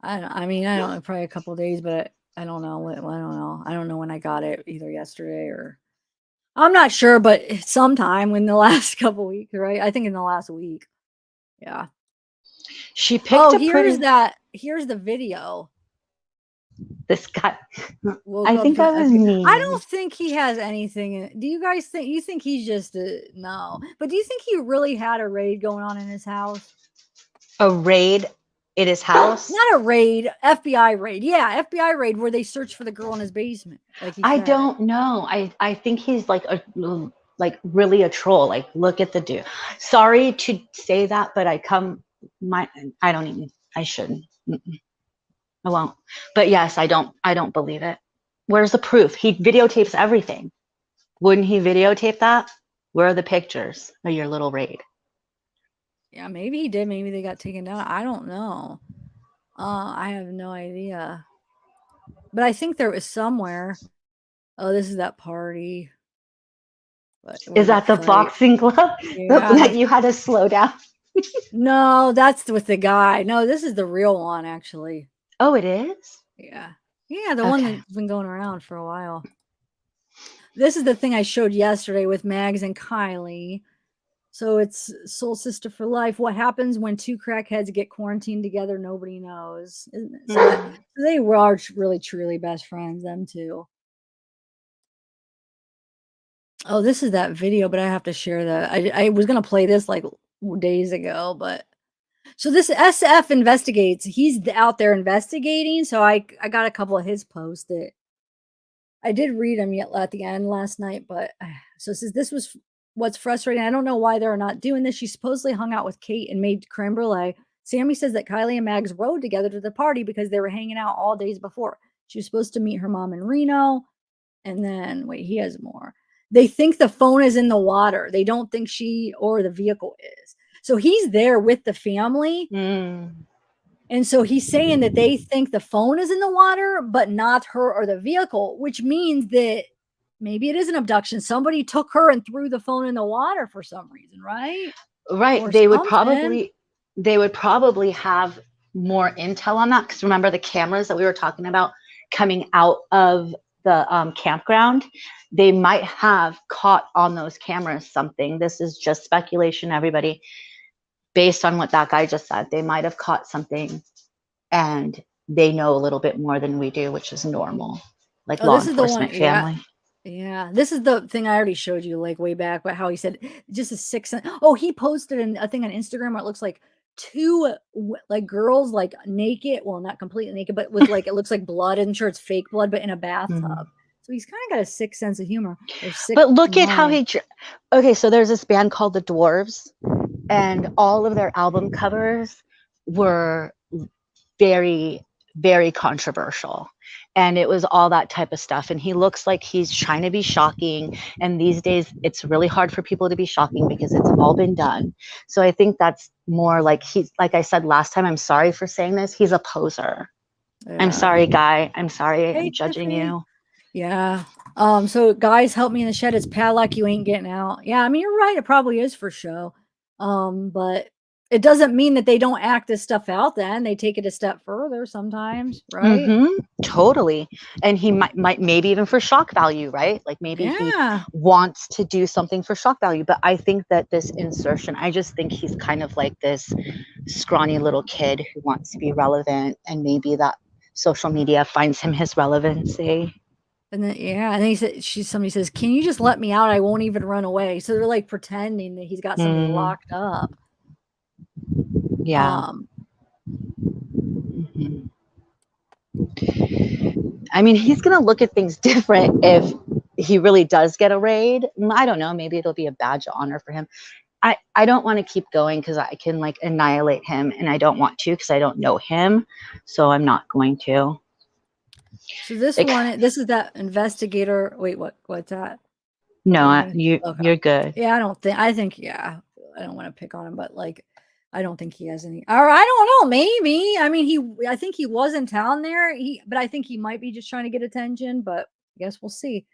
I don't know, probably a couple of days, but I don't know. I don't know when I got it, either yesterday or I'm not sure, but sometime in the last couple of weeks, right? I think in the last week. Yeah. She picked here's the video. This guy. I think that was me. I don't think he has anything. Do you guys think? You think he's just no? But do you think he really had a raid going on in his house? A raid at his house? Not a raid, FBI raid. Yeah, FBI raid where they search for the girl in his basement. Like I don't know. I think he's like really a troll. Like, look at the dude. Sorry to say that, but I shouldn't. I won't. But yes, I don't believe it. Where's the proof? He videotapes everything. Wouldn't he videotape that? Where are the pictures of your little raid? Yeah, maybe he did. Maybe they got taken down. I don't know. I have no idea. But I think there was somewhere. Oh, this is that party. Is that the boxing glove? Yeah, that you had to slow down? No, that's with the guy. No, this is the real one, actually. Oh, it is? Yeah. Yeah, the one that's been going around for a while. This is the thing I showed yesterday with Mags and Kiely. So it's soul sister for life. What happens when two crackheads get quarantined together? Nobody knows. So they were really, truly best friends, them two. Oh, this is that video, but I have to share that. I was going to play this like days ago, but so this SF investigates. He's out there investigating. So I got a couple of his posts that I did read them at the end last night, but so it says this was what's frustrating, I don't know why they're not doing this. She supposedly hung out with Kate and made creme brulee. Sammy says that Kiely and Mags rode together to the party because they were hanging out all days before. She was supposed to meet her mom in Reno. And then, wait, he has more. They think the phone is in the water. They don't think she or the vehicle is. So he's there with the family. And so he's saying that they think the phone is in the water, but not her or the vehicle, which means that maybe it is an abduction. Somebody took her and threw the phone in the water for some reason, right? Right. Or They something. would probably have more intel on that, because remember the cameras that we were talking about coming out of the campground, they might have caught on those cameras something. This is just speculation, everybody, based on what that guy just said. They might have caught something, and they know a little bit more than we do, which is normal, like law This is the one. enforcement family. Yeah, this is the thing I already showed you, like way back, but how he said just a 6 cent. Oh, he posted a thing on Instagram where it looks like two like girls like naked, well, not completely naked, but with like it looks like blood. I'm sure it's fake blood, but in a bathtub. So he's kind of got a sick sense of humor. Or sick But look at how mind. okay, so there's this band called the Dwarves, and all of their album covers were very, very controversial. And it was all that type of stuff. And he looks like he's trying to be shocking. And these days, it's really hard for people to be shocking because it's all been done. So I think that's more like he's, like I said last time, I'm sorry for saying this, he's a poser. Yeah. I'm sorry, guy. I'm sorry. Hey, I'm judging Tiffany. you. Yeah. So guys, help me in the shed. It's padlock. You ain't getting out. Yeah, I mean, you're right. It probably is for show. But it doesn't mean that they don't act this stuff out then. They take it a step further sometimes, right? Totally. And he might maybe even for shock value, right? Like maybe he wants to do something for shock value. But I think that this insertion, I just think he's kind of like this scrawny little kid who wants to be relevant, and maybe that social media finds him his relevancy. And then and then he said somebody says, "Can you just let me out? I won't even run away." So they're like pretending that he's got somebody locked up. Yeah. I mean, he's gonna look at things different if he really does get a raid. I don't know, maybe it'll be a badge of honor for him. I don't want to keep going because I can like annihilate him, and I don't want to because I don't know him, so I'm not going to. So this one, this is that investigator. Wait, what's that? No, you're good. Yeah, I think, yeah, I don't want to pick on him, but like, I don't think he has any, or I don't know, maybe. I mean, I think he was in town there. But I think he might be just trying to get attention, but I guess we'll see.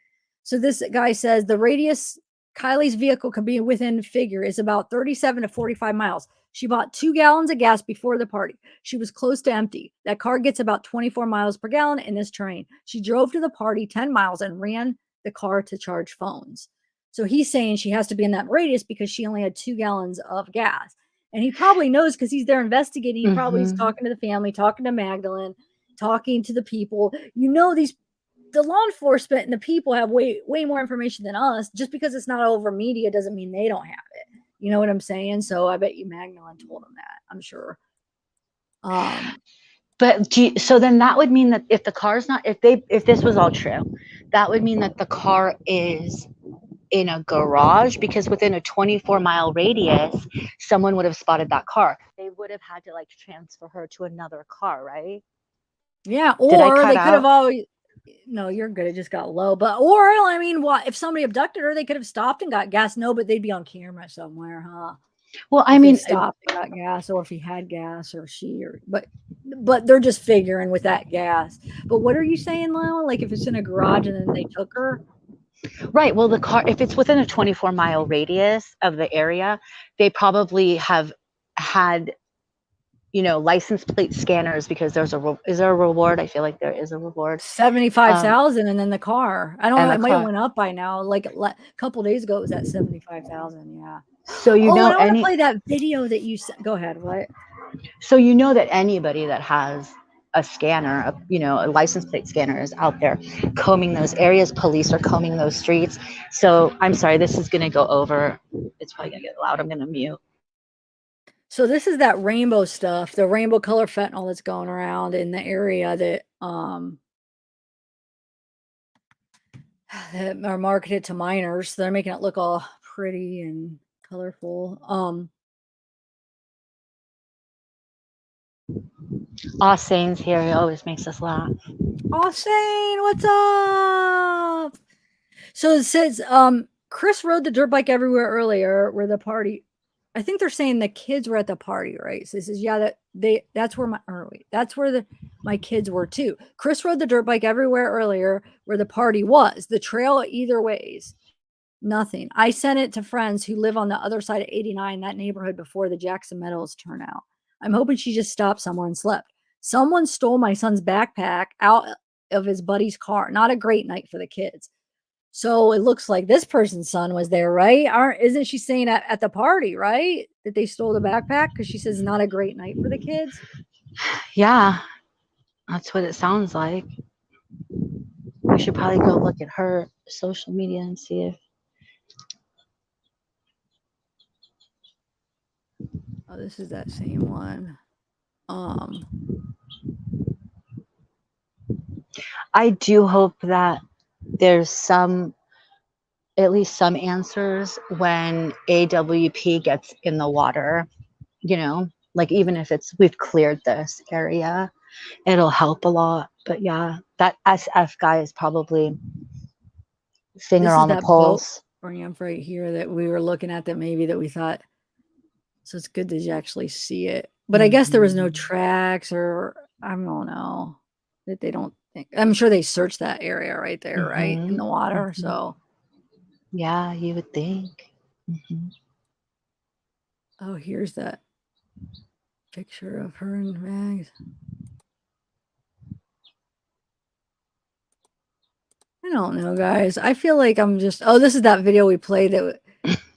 So this guy says the radius Kiely's vehicle could be within figure is about 37 to 45 miles. She bought 2 gallons of gas before the party. She was close to empty. That car gets about 24 miles per gallon in this terrain. She drove to the party 10 miles and ran the car to charge phones. So he's saying she has to be in that radius because she only had 2 gallons of gas. And he probably knows because he's there investigating. He probably is talking to the family, talking to Magdalene, talking to the people. You know, the law enforcement and the people have way more information than us. Just because it's not over media doesn't mean they don't have it. You know what I'm saying? So I bet you Magdalene told him that, I'm sure. But so then that would mean that if the car's not, if this was all true, that would mean that the car is in a garage, because within a 24-mile radius, someone would have spotted that car. They would have had to like transfer her to another car, right? Yeah, or they could have always. No, you're good. It just got low. But I mean, what if somebody abducted her? They could have stopped and got gas. No, but they'd be on camera somewhere, huh? Well, I mean, stopped and got gas, or if he had gas, or but they're just figuring with that gas. But what are you saying, Lyle? Like if it's in a garage and then they took her? Right. Well, the car, if it's within a 24-mile radius of the area, they probably have had, license plate scanners, because is there a reward? I feel like there is a reward. 75,000, and then the car. I don't know. It might have went up by now. Like a couple days ago, it was at 75,000. Yeah. So I want to play that video that you sent. Go ahead. What? So that anybody that has a scanner, a license plate scanner is out there combing those areas. Police are combing those streets. So I'm sorry, this is going to go over. It's probably going to get loud. I'm going to mute. So this is that rainbow stuff, the rainbow color fentanyl that's going around in the area that that are marketed to minors. They're making it look all pretty and colorful. Austin's here. He always makes us laugh. Austin, what's up? So it says, Chris rode the dirt bike everywhere earlier where the party, I think they're saying the kids were at the party, right? So it says, yeah, that's where my kids were too. Chris rode the dirt bike everywhere earlier where the party was. The trail either ways. Nothing. I sent it to friends who live on the other side of 89, that neighborhood before the Jackson Meadows turnout. I'm hoping she just stopped somewhere and slept. Someone stole my son's backpack out of his buddy's car. Not a great night for the kids. So it looks like this person's son was there, right? Isn't she saying at the party, right? That they stole the backpack? Because she says not a great night for the kids. Yeah, that's what it sounds like. We should probably go look at her social media and see if. Oh, this is that same one. I do hope that there's at least some answers when AWP gets in the water, like even if we've cleared this area, it'll help a lot. But yeah, that SF guy is probably finger on the pulse. Ramp right here that we were looking at that maybe that we thought. So it's good to actually see it. But I guess there was no tracks or I don't know that they don't think. I'm sure they searched that area right there, right? In the water. So yeah, you would think. Oh, here's that picture of her in rags. I don't know, guys. I feel like I'm just. Oh, this is that video we played that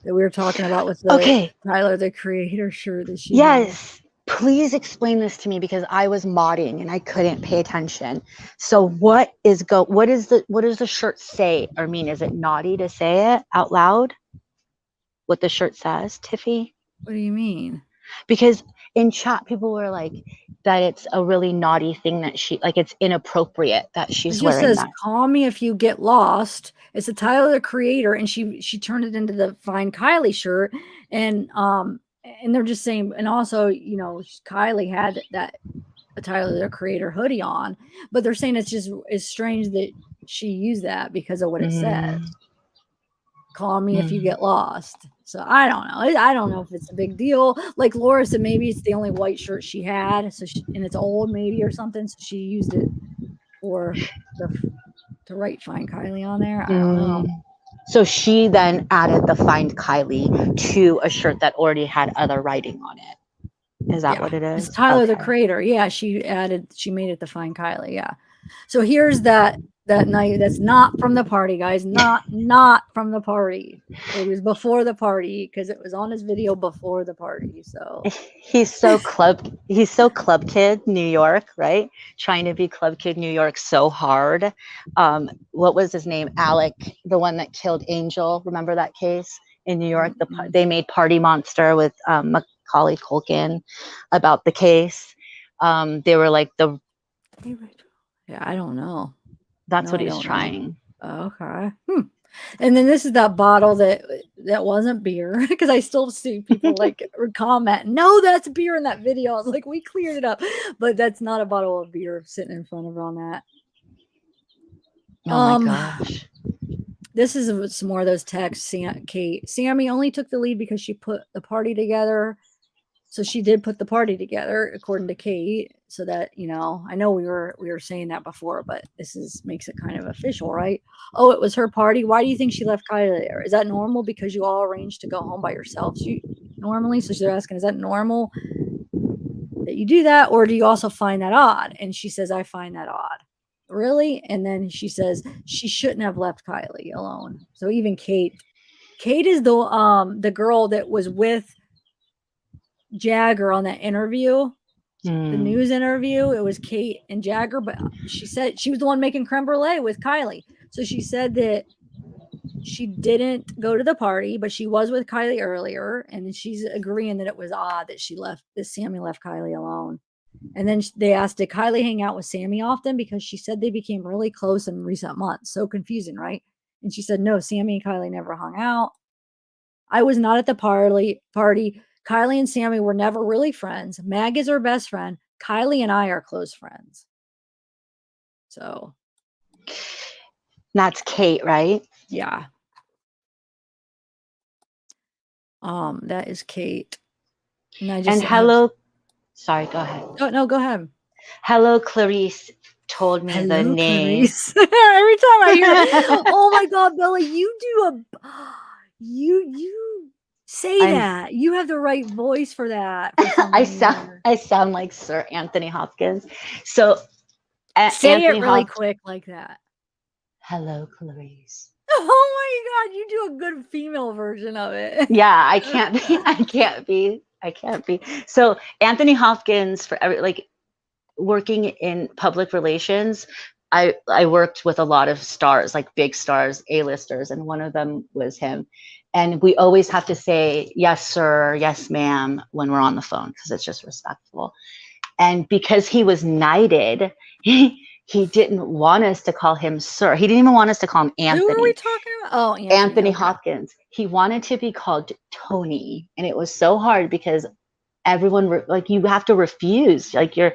we were talking about with the Tyler, the Creator shirt that she. Yes, please explain this to me because I was modding and I couldn't pay attention. So what does the shirt say? Or mean, is it naughty to say it out loud? What the shirt says, Tiffy? What do you mean? Because in chat, people were like that it's a really naughty thing that it's inappropriate that she's wearing that. It just says, "Call me if you get lost." It's a Tyler, the Creator, and she turned it into the Find Kiely shirt, and they're just saying, and also, Kiely had that Tyler, the Creator hoodie on, but they're saying it's strange that she used that because of what it says. Call me if you get lost. So I don't know. I don't know if it's a big deal. Like Laura said, maybe it's the only white shirt she had, and it's old maybe or something. So she used it to write Find Kiely on there. I don't know. So she then added the Find Kiely to a shirt that already had other writing on it. Is that what it is? It's Tyler, the Creator. Yeah, she made it the Find Kiely. Yeah. So here's that night that's not from the party, guys. Not from the party. It was before the party because it was on his video before the party. So he's so club kid New York, right? Trying to be club kid New York so hard. What was his name? Alec, the one that killed Angel. Remember that case in New York? They made Party Monster with Macaulay Culkin about the case. They were like yeah, I don't know. That's what he's trying. Okay. And then this is that bottle that wasn't beer because I still see people comment, no, that's beer in that video. I was like, we cleared it up, but that's not a bottle of beer sitting in front of her on that. Oh my gosh. This is some more of those texts. Sammy only took the lead because she put the party together. So she did put the party together, according to Kate, so that, I know we were saying that before, but this makes it kind of official, right? Oh, it was her party. Why do you think she left Kiely there? Is that normal because you all arranged to go home by yourselves normally? So they're asking, is that normal that you do that? Or do you also find that odd? And she says, I find that odd. Really? And then she says she shouldn't have left Kiely alone. So even Kate is the girl that was with Jagger on that interview, the news interview. It was Kate and Jagger, but she said she was the one making creme brulee with Kiely. So she said that she didn't go to the party, but she was with Kiely earlier, and she's agreeing that it was odd that Sammy left Kiely alone. And then they asked, did Kiely hang out with Sammy often? Because she said they became really close in recent months. So confusing, right? And she said, no, Sammy and Kiely never hung out. I was not at the party. Kiely and Sammy were never really friends. Mag is her best friend. Kiely and I are close friends. So that's Kate, right? yeah. That is Kate. And hello, sorry, go ahead. Oh, no, go ahead. Hello, Clarice told me the name. Clarice. Every time I hear it, oh my God, Bella, you say that. You have the right voice for that. I sound like Sir Anthony Hopkins. So say Anthony it really quick like that. Hello, Clarice. Oh my God, you do a good female version of it. Yeah, I can't be. So Anthony Hopkins, for working in public relations, I worked with a lot of stars, like big stars, A-listers, and one of them was him. And we always have to say yes, sir, yes, ma'am, when we're on the phone, because it's just respectful. And because he was knighted, he didn't want us to call him sir. He didn't even want us to call him Anthony. Who are we talking about? Oh, Anthony Hopkins. He wanted to be called Tony. And it was so hard because everyone, you have to refuse. Like, you're,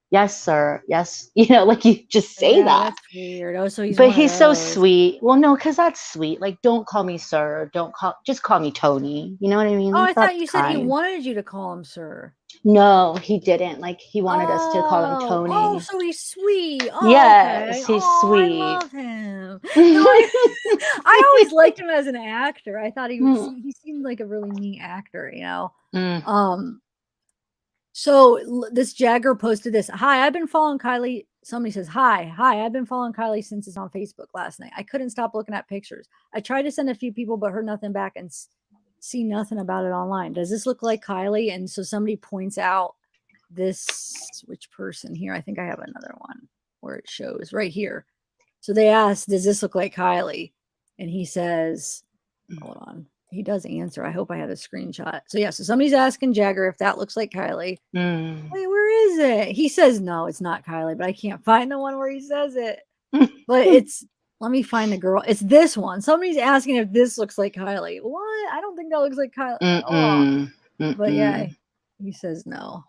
yes, sir. Yes. Like you just say that. That's weird. Oh, so he's so sweet. Well, no, because that's sweet. Like, don't call me sir. Just call me Tony. You know what I mean? Oh, I thought you said he wanted you to call him sir. No, he didn't. Like, he wanted us to call him Tony. Oh, so he's sweet. Oh, yes, okay. He's sweet. I love him. No, I always liked him as an actor. I thought he seemed like a really neat actor, So this Jagger posted this. Hi, I've been following Kiely. Somebody says, hi, I've been following Kiely since it's on Facebook last night. I couldn't stop looking at pictures. I tried to send a few people, but heard nothing back and see nothing about it online. Does this look like Kiely? And so somebody points out which person here? I think I have another one where it shows right here. So they asked, does this look like Kiely? And he says, hold on. He does answer. I hope I have a screenshot. So yeah, so somebody's asking Jagger if that looks like Kiely. Wait, where is it? He says, no, it's not Kiely, but I can't find the one where he says it. But let me find the girl. It's this one. Somebody's asking if this looks like Kiely. What? I don't think that looks like Kiely. But yeah, he says no.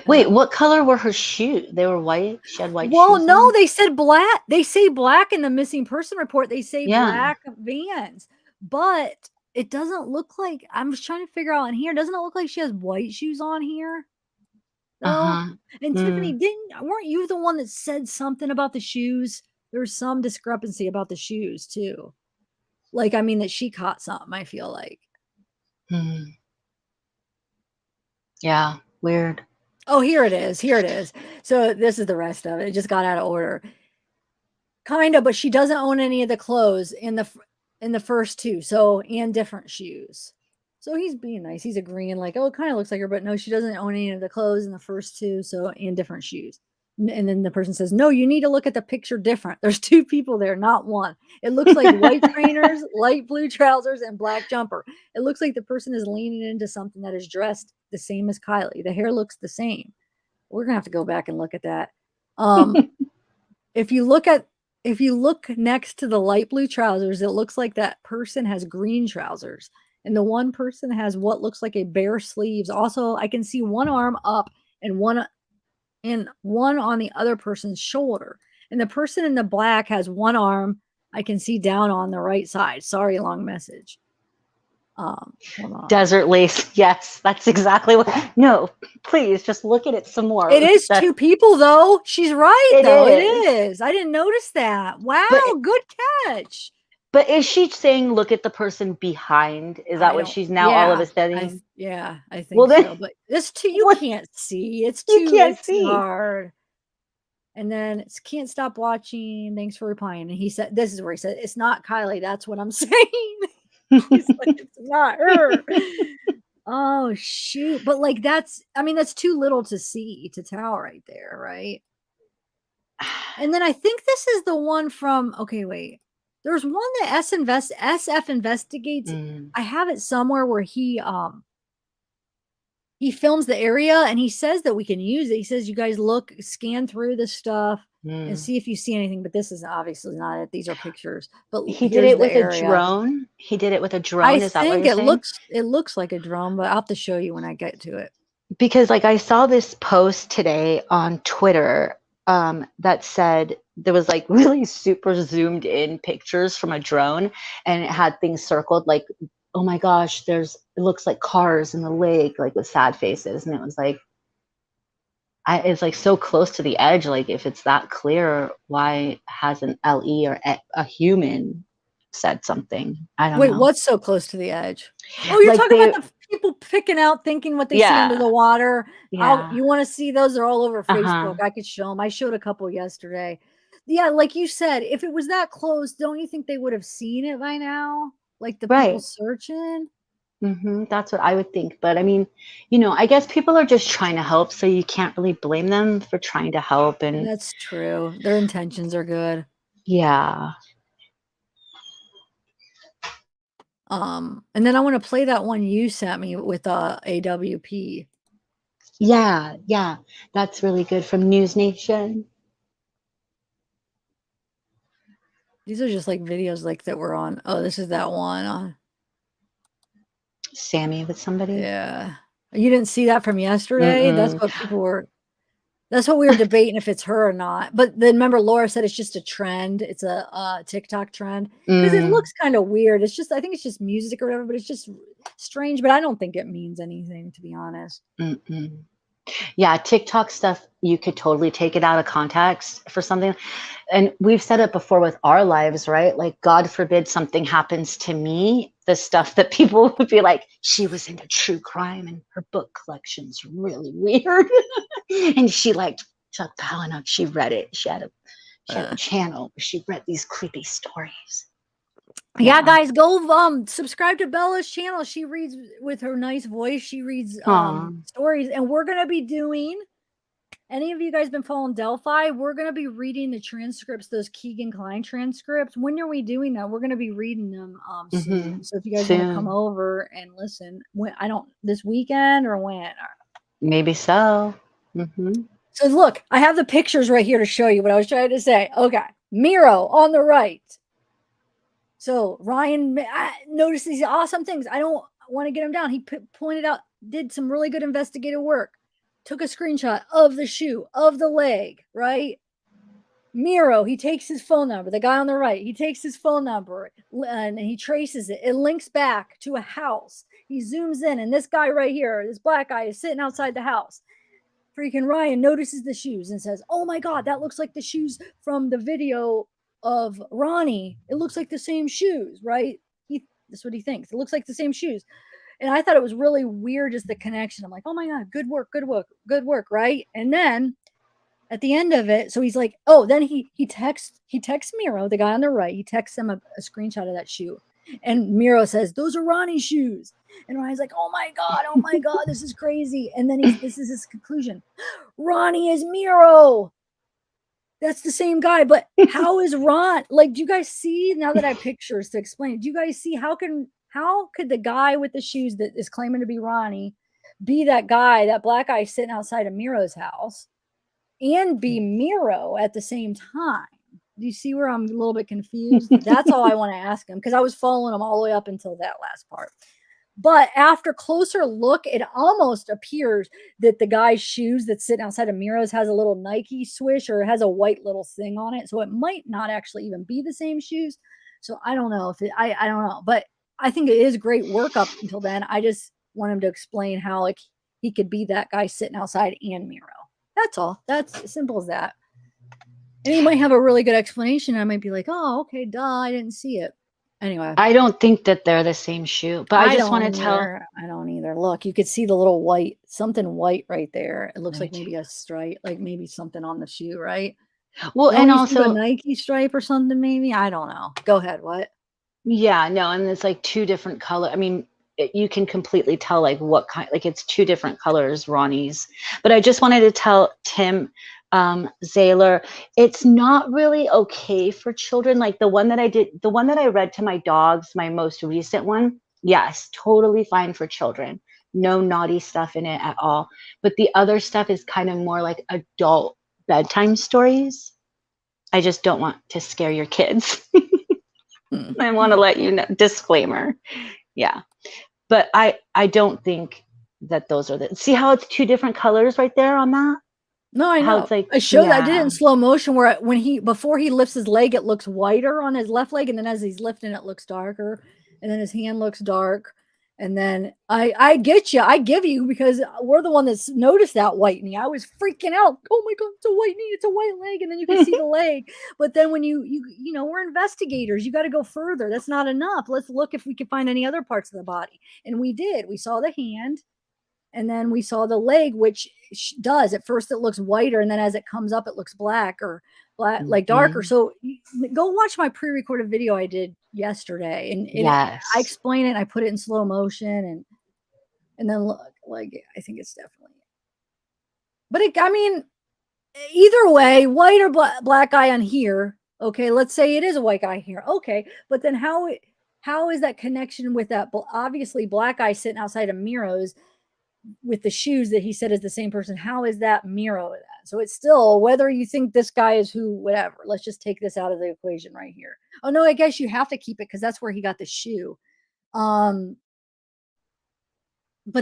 Wait, what color were her shoes? They were white? She had white shoes. Well, no, they said black. They say black in the missing person report. They say black Vans. But it doesn't look like, I'm just trying to figure out in here, doesn't it look like she has white shoes on here? No. And Tiffany, weren't you the one that said something about the shoes? There was some discrepancy about the shoes too. Like, I mean, that she caught something, I feel like. Yeah, weird. Oh, here it is. So this is the rest of it. It just got out of order. Kind of, but she doesn't own any of the clothes in the first two. So, and different shoes. So he's being nice. He's agreeing like, oh, it kind of looks like her, but no, she doesn't own any of the clothes in the first two. So, and different shoes. And then the person says, no, you need to look at the picture different. There's two people there, not one. It looks like white trainers, light blue trousers, and black jumper. It looks like the person is leaning into something that is dressed the same as Kiely. The hair looks the same. We're going to have to go back and look at that. If you look next to the light blue trousers, it looks like that person has green trousers. And the one person has what looks like a bare sleeves. Also, I can see one arm up and one on the other person's shoulder. And the person in the black has one arm I can see down on the right side. Sorry, long message. Hold on. Desert lace. Yes, that's exactly what. No, please just look at it some more. It is two people though. She's right. It is. I didn't notice that. Wow, good catch. But is she saying look at the person behind? Is that what she's now all of a sudden? I think so. But this too, you can't see. It's too hard. And then it's can't stop watching. Thanks for replying. And he said, this is where he said, it's not Kiely. That's what I'm saying. He's like, it's not her. Oh shoot. But like that's too little to see, to tell right there, right? And then I think this is the one from, okay, wait. There's one that SF investigates. I have it somewhere where he films the area and he says that we can use it. He says, you guys scan through this stuff. and see if you see anything. But this is obviously not it. These are pictures. But He did here's it the with a area. drone. He did it with a drone. I Is that what think you're saying? it looks like a drone, but I'll have to show you when I get to it. Because like I saw this post today on Twitter that said there was like really super zoomed in pictures from a drone, and it had things circled like, oh my gosh, it looks like cars in the lake, like with sad faces. And it was like, it's like so close to the edge. Like if it's that clear, why hasn't LE or a human said something? I don't Wait, know. what's so close to the edge? Oh, you're Like talking about the people picking out, thinking what they see under the water. Yeah. You want to see those? They're all over Facebook. Uh-huh. I could show them. I showed a couple yesterday. Yeah, like you said, if it was that close, don't you think they would have seen it by now? Like the people searching? That's what I would think. But I mean, I guess people are just trying to help, so you can't really blame them for trying to help. And that's true. Their intentions are good. Yeah. And then I want to play that one you sent me with AWP. Yeah, that's really good from News Nation. These are just like videos like that were on. Oh, this is that one on Sammy with somebody. Yeah, you didn't see that from yesterday. That's what people were. That's what we were debating if it's her or not. But then remember, Laura said it's just a trend. It's a TikTok trend because it looks kind of weird. It's just, I think it's just music or whatever, but it's just strange. But I don't think it means anything, to be honest. Yeah, TikTok stuff, you could totally take it out of context for something. And we've said it before with our lives, right? Like, God forbid something happens to me. The stuff that people would be like, she was into true crime and her book collection's really weird. And she liked Chuck Palahniuk. She read it. She had a channel where she read these creepy stories. Yeah, guys, go subscribe to Bella's channel. She reads with her nice voice. She reads stories, and we're gonna be doing. Any of you guys been following Delphi? We're gonna be reading the transcripts, those Keegan Klein transcripts. When are we doing that? We're gonna be reading them soon. So if you guys want to come over and listen, this weekend or when? Maybe so. So look, I have the pictures right here to show you what I was trying to say. Okay, Miro on the right. So Ryan noticed these awesome things. I don't want to get him down. He pointed out, did some really good investigative work, took a screenshot of the shoe, of the leg, right? Miro, he takes his phone number, the guy on the right, he takes his phone number and he traces it. It links back to a house. He zooms in, and this guy right here, this black guy, is sitting outside the house. Freaking Ryan notices the shoes and says, oh my God, that looks like the shoes from the video of Ronnie. It looks like the same shoes, right? That's what he thinks. It looks like the same shoes. And I thought it was really weird, just the connection. I'm like, oh my God, good work, right? And then at the end of it, so he's like, oh, then he texts Miro, the guy on the right. He texts him a screenshot of that shoe. And Miro says, those are Ronnie's shoes. And Ryan's like, oh my God, this is crazy. And then this is his conclusion. Ronnie is Miro. That's the same guy, but how is Ron? Like, do you guys see, now that I have pictures to explain, do you guys see how could the guy with the shoes that is claiming to be Ronnie be that guy, that black guy sitting outside of Miro's house, and be Miro at the same time? Do you see where I'm a little bit confused? That's all I want to ask him, because I was following him all the way up until that last part. But after closer look, it almost appears that the guy's shoes that's sitting outside of Miro's has a little Nike swish, or has a white little thing on it. So it might not actually even be the same shoes. So I don't know I don't know, but I think it is great work up until then. I just want him to explain how, like, he could be that guy sitting outside and Miro. That's all. That's as simple as that. And he might have a really good explanation. I might be like, oh, okay, duh, I didn't see it. Anyway, I don't think that they're the same shoe, but I just want to tell. I don't either. Look, you could see the little something white right there. It looks like maybe a stripe, like maybe something on the shoe, right? Well, and also a Nike stripe or something, maybe. I don't know. Go ahead. What? Yeah, no, and it's like two different color. I mean, you can completely tell like what kind. Like it's two different colors, Ronnie's. But I just wanted to tell Tim Zahler, it's not really okay for children. Like the one that I read to my dogs, my most recent one, yes, totally fine for children. No naughty stuff in it at all. But the other stuff is kind of more like adult bedtime stories. I just don't want to scare your kids. I want to let you know, disclaimer. Yeah. But I don't think that those are the, see how it's two different colors right there on that? No, I How know. it's like, I showed, I did it yeah. in slow motion where before he lifts his leg, it looks whiter on his left leg. And then as he's lifting, it looks darker. And then his hand looks dark. And then I get you. I give you, because we're the one that's noticed that white knee. I was freaking out. Oh my God, it's a white knee. It's a white leg. And then you can see the leg. But then when you know, we're investigators. You got to go further. That's not enough. Let's look if we can find any other parts of the body. And we did. We saw the hand. And then we saw the leg, which does, at first it looks whiter, and then as it comes up, it looks black, like darker. So go watch my pre-recorded video I did yesterday, and yes, I explain it. And I put it in slow motion, and then look, like, I think it's definitely. But I mean, either way, white or black eye on here. Okay, let's say it is a white guy here. Okay, but then how is that connection with that? Obviously, black eye sitting outside of Miro's with the shoes that he said is the same person. How is that Miro that? So it's still, whether you think this guy is who, whatever, let's just take this out of the equation right here. Oh no, I guess you have to keep it because that's where he got the shoe. But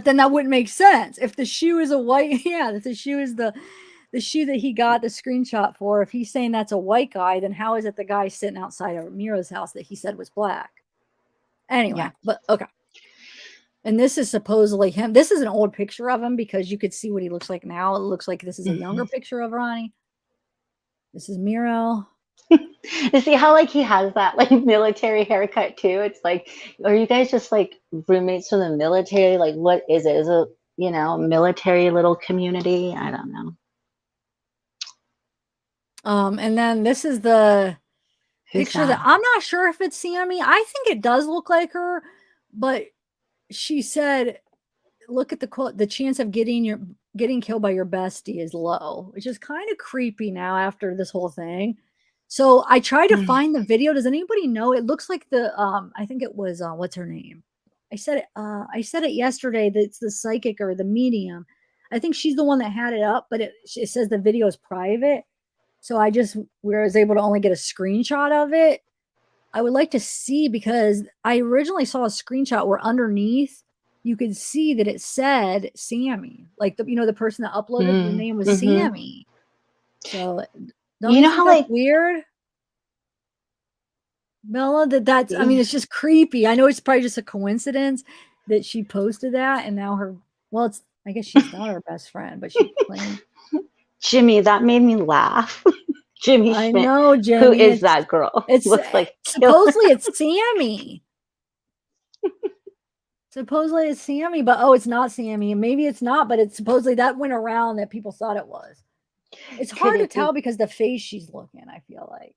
then that wouldn't make sense if the shoe is a white. Yeah, the shoe is the shoe that he got the screenshot for. If he's saying that's a white guy, then how is it the guy sitting outside of Miro's house that he said was black? Anyway, yeah. But okay. And this is supposedly him. This is an old picture of him because you could see what he looks like now. It looks like this is a younger picture of Ronnie. This is Miro. You see how like he has that like military haircut too? It's like, are you guys just like roommates from the military? Like, what is it? Is it, you know, military little community? I don't know. And then this is the picture that I'm not sure if it's Sammy. I think it does look like her, but she said, look at the quote, the chance of getting killed by your bestie is low, which is kind of creepy now after this whole thing. So I tried to find the video. Does anybody know? It looks like the I think it was what's her name? I said it yesterday that it's the psychic or the medium. I think she's the one that had it up, but it says the video is private. So we was able to only get a screenshot of it. I would like to see, because I originally saw a screenshot where underneath you could see that it said Sammy, like the person that uploaded the name was Sammy. So don't you know how like weird, Bella? That's I mean, it's just creepy. I know it's probably just a coincidence that she posted that, and now I guess she's not her best friend, but she claimed. Jimmy, that made me laugh. Jimmy Schmidt. I know, Jimmy. Who is that girl? It looks like supposedly it's Sammy. Supposedly it's Sammy, but it's not Sammy. And maybe it's not, but it's supposedly that went around that people thought it was. It's hard to tell because the face she's looking, I feel like.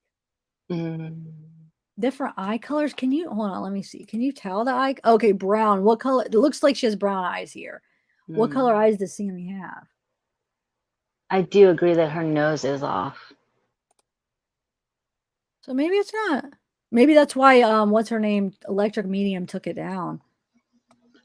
Different eye colors. Can you hold on? Let me see. Can you tell the eye? Okay, brown. What color? It looks like she has brown eyes here. What color eyes does Sammy have? I do agree that her nose is off. So maybe it's not. Maybe that's why what's her name? Electric Medium took it down.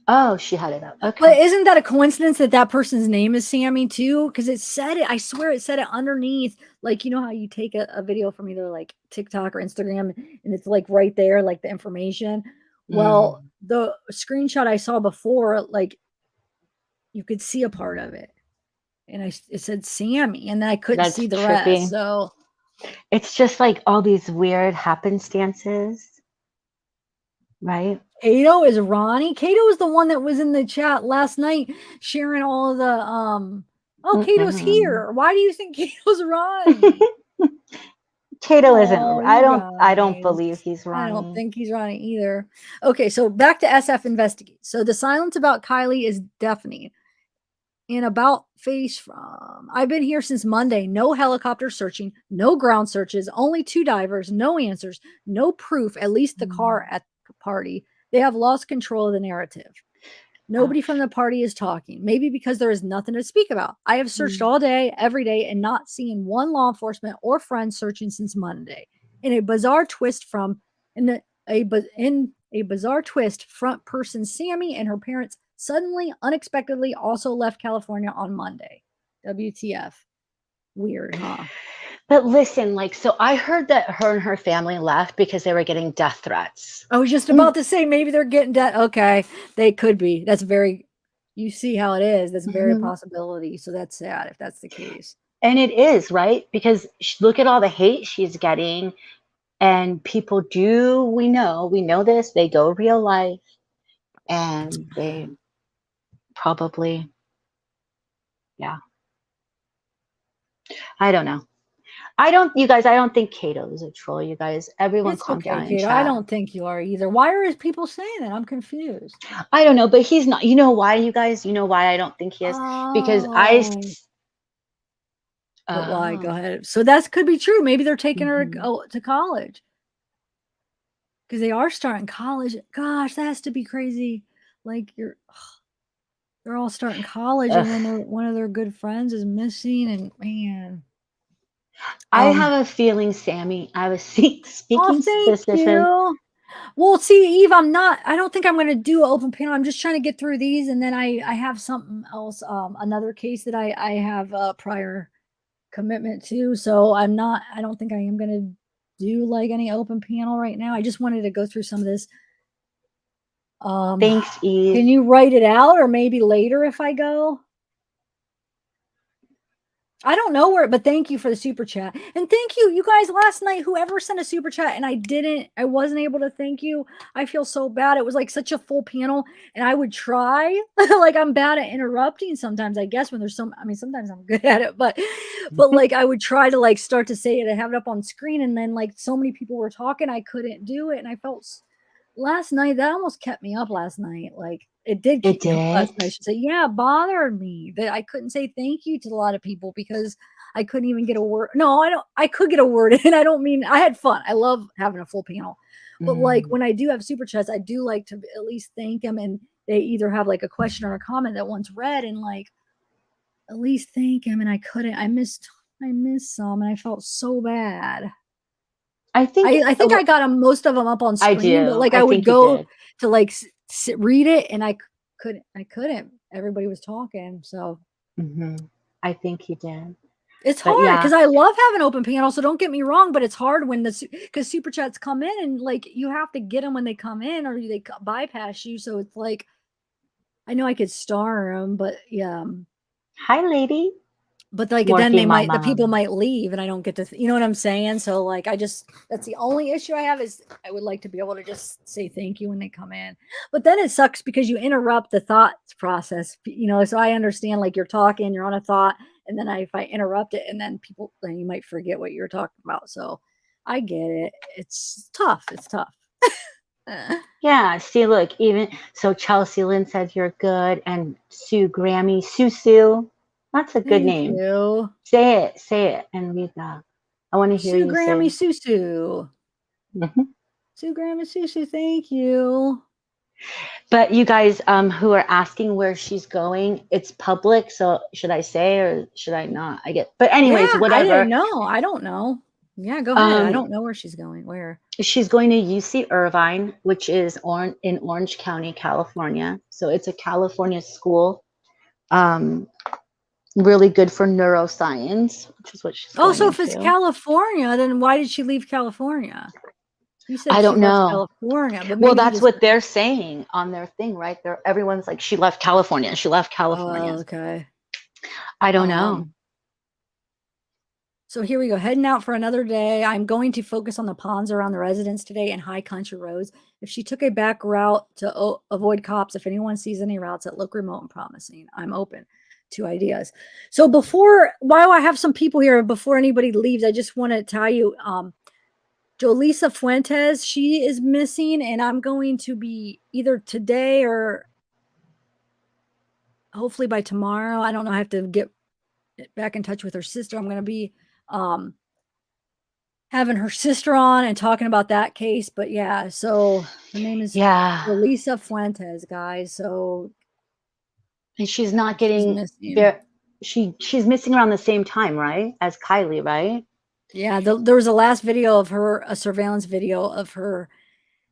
Oh, she had it up. Okay. But isn't that a coincidence that person's name is Sammy too? Because it said it. I swear it said it underneath. Like, you know how you take a video from either like TikTok or Instagram and it's like right there, like the information. Well, the screenshot I saw before, like you could see a part of it. And it said Sammy, and I couldn't see the rest. So it's just like all these weird happenstances, right? Kato is Ronnie. Kato is the one that was in the chat last night sharing all of the Kato's here. Why do you think Kato's Ronnie? Kato isn't. I don't believe he's Ronnie. I don't think he's Ronnie either. Okay, so back to SF Investigate. So the silence about Kiely is deafening. And about face from, I've been here since Monday. No helicopter searching, no ground searches, only 2 divers, no answers, no proof, at least the car at the party. They have lost control of the narrative. Nobody from the party is talking, maybe because there is nothing to speak about. I have searched all day, every day, and not seen one law enforcement or friend searching since Monday. In a bizarre twist, front person Sammy and her parents suddenly, unexpectedly also left California on Monday. WTF. Weird, huh? But listen, like, so I heard that her and her family left because they were getting death threats. I was just about to say maybe they're getting death. Okay, they could be. That's very. You see how it is. That's a very possibility. So that's sad if that's the case. And it is, right? Because look at all the hate she's getting. And people we know this, they go real life and they probably, yeah. I don't know. You guys, I don't think Cato is a troll, you guys. Everyone It's calm okay, down in Kato. chat. I don't think you are either. Why are people saying that? I'm confused. I don't know, but he's not. You know why, you guys? You know why I don't think he is? Because But why? Go ahead. So that could be true. Maybe they're taking her to college. Because they are starting college. Gosh, that has to be crazy. Like they're all starting college, and then one of their good friends is missing, and man. I have a feeling, Sammy. I was speaking suspicion. Well, see, Eve, I don't think I'm going to do an open panel. I'm just trying to get through these. And then I have something else, another case that I have a prior commitment to. So I don't think I am going to do like any open panel right now. I just wanted to go through some of this. Thanks, Eve. Can you write it out or maybe later if I go? I don't know where, but thank you for the super chat. And thank you guys last night, whoever sent a super chat and I wasn't able to thank you. I feel so bad. It was like such a full panel and I would try like I'm bad at interrupting sometimes, I guess when there's sometimes I'm good at it, but like I would try to like start to say it and have it up on screen. And then like so many people were talking, I couldn't do it. And I felt last night, that almost kept me up last night. Like it did keep me up last night. I should say, yeah, it bothered me that I couldn't say thank you to a lot of people because I couldn't even get a word. No, I could get a word in. I don't mean, I had fun. I love having a full panel. But like when I do have super chats, I do like to at least thank them. And they either have like a question or a comment that one's read and like at least thank him. And I couldn't, I missed some and I felt so bad. I think I got most of them up on screen, but like I would go to like read it and I couldn't. Everybody was talking, so I think you did. It's hard because I love having open panel. So don't get me wrong, but it's hard when because super chats come in and like you have to get them when they come in or they bypass you. So it's like I know I could star them, but yeah. Hi, lady. But like then the people might leave and I don't get to you know what I'm saying? So like that's the only issue I have is I would like to be able to just say thank you when they come in. But then it sucks because you interrupt the thought process, so I understand like you're talking, you're on a thought, and then if I interrupt it and then you might forget what you're talking about. So I get it. It's tough. It's tough. Yeah, see, look, even so Chelsea Lynn said you're good and Sue Grammy, Sue. That's a good name. You. Say it, and read that. I want to hear you Grammy, say. Sue. Sue Grammy, Sue. Thank you. But you guys, who are asking where she's going, it's public. So should I say or should I not? But anyways, whatever. I don't know. Yeah, go ahead. I don't know where she's going. Where? She's going to UC Irvine, which is in Orange County, California. So it's a California school. Really good for neuroscience, which is what she's going so if it's California, then why did she leave California? You said I don't know. California, but well, that's what they're saying on their thing, right? Everyone's like, she left California. Oh, okay. I don't know. So here we go. Heading out for another day. I'm going to focus on the ponds around the residence today and high country roads. If she took a back route to avoid cops, if anyone sees any routes that look remote and promising, I'm open to ideas. So while I have some people here, before anybody leaves, I just want to tell you, Jolisa Fuentes, she is missing, and I'm going to be either today or hopefully by tomorrow. I don't know. I have to get back in touch with her sister. I'm going to be having her sister on and talking about that case. But yeah, so her name is Jolisa Fuentes, guys. So and she's not getting she's missing around the same time, right? As Kiely, right? Yeah, there was a last video of her, a surveillance video of her,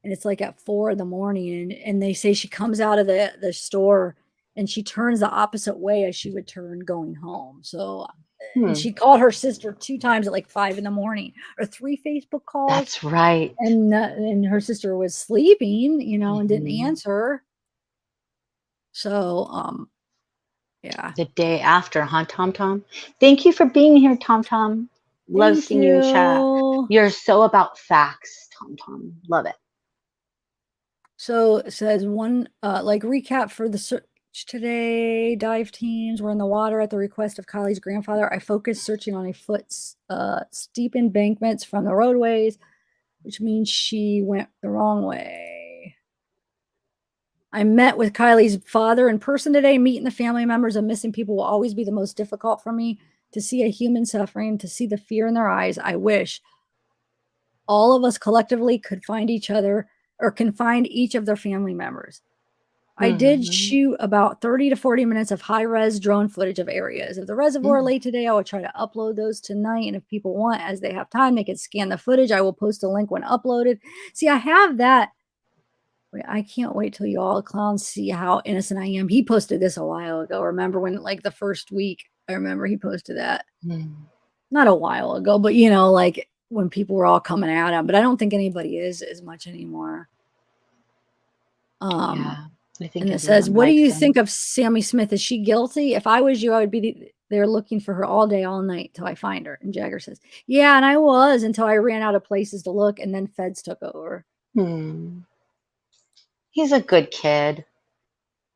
and it's like at 4 a.m, and they say she comes out of the store and she turns the opposite way as she would turn going home. So And she called her sister 2 times at like 5 in the morning, or 3 Facebook calls. That's right. And her sister was sleeping, you know, and didn't answer. So, yeah. The day after, huh, Tom Tom? Thank you for being here, Tom Tom. Love seeing you in chat. You're so about facts, Tom Tom. Love it. So it says one, like recap for the search today. Dive teams were in the water at the request of Kiely's grandfather. I focused searching on a foot steep embankments from the roadways, which means she went the wrong way. I met with Kiely's father in person today. Meeting the family members of missing people will always be the most difficult for me. To see a human suffering, to see the fear in their eyes. I wish all of us collectively could find each other, or can find each of their family members. I did shoot about 30 to 40 minutes of high-res drone footage of areas of the reservoir late today. I will try to upload those tonight, and if people want, as they have time, they can scan the footage. I will post a link when uploaded. See, I have that. Wait, I can't wait till you all clowns see how innocent I am. He posted this a while ago. Remember when, like, the first week, I remember he posted that. Not a while ago, but, you know, like, when people were all coming at him, but I don't think anybody is as much anymore. Yeah, I think and it says, what do you think of Sammy Smith? Is she guilty? If I was you, I would be there looking for her all day, all night till I find her. And Jagger says, yeah, and I was until I ran out of places to look, and then feds took over. He's a good kid.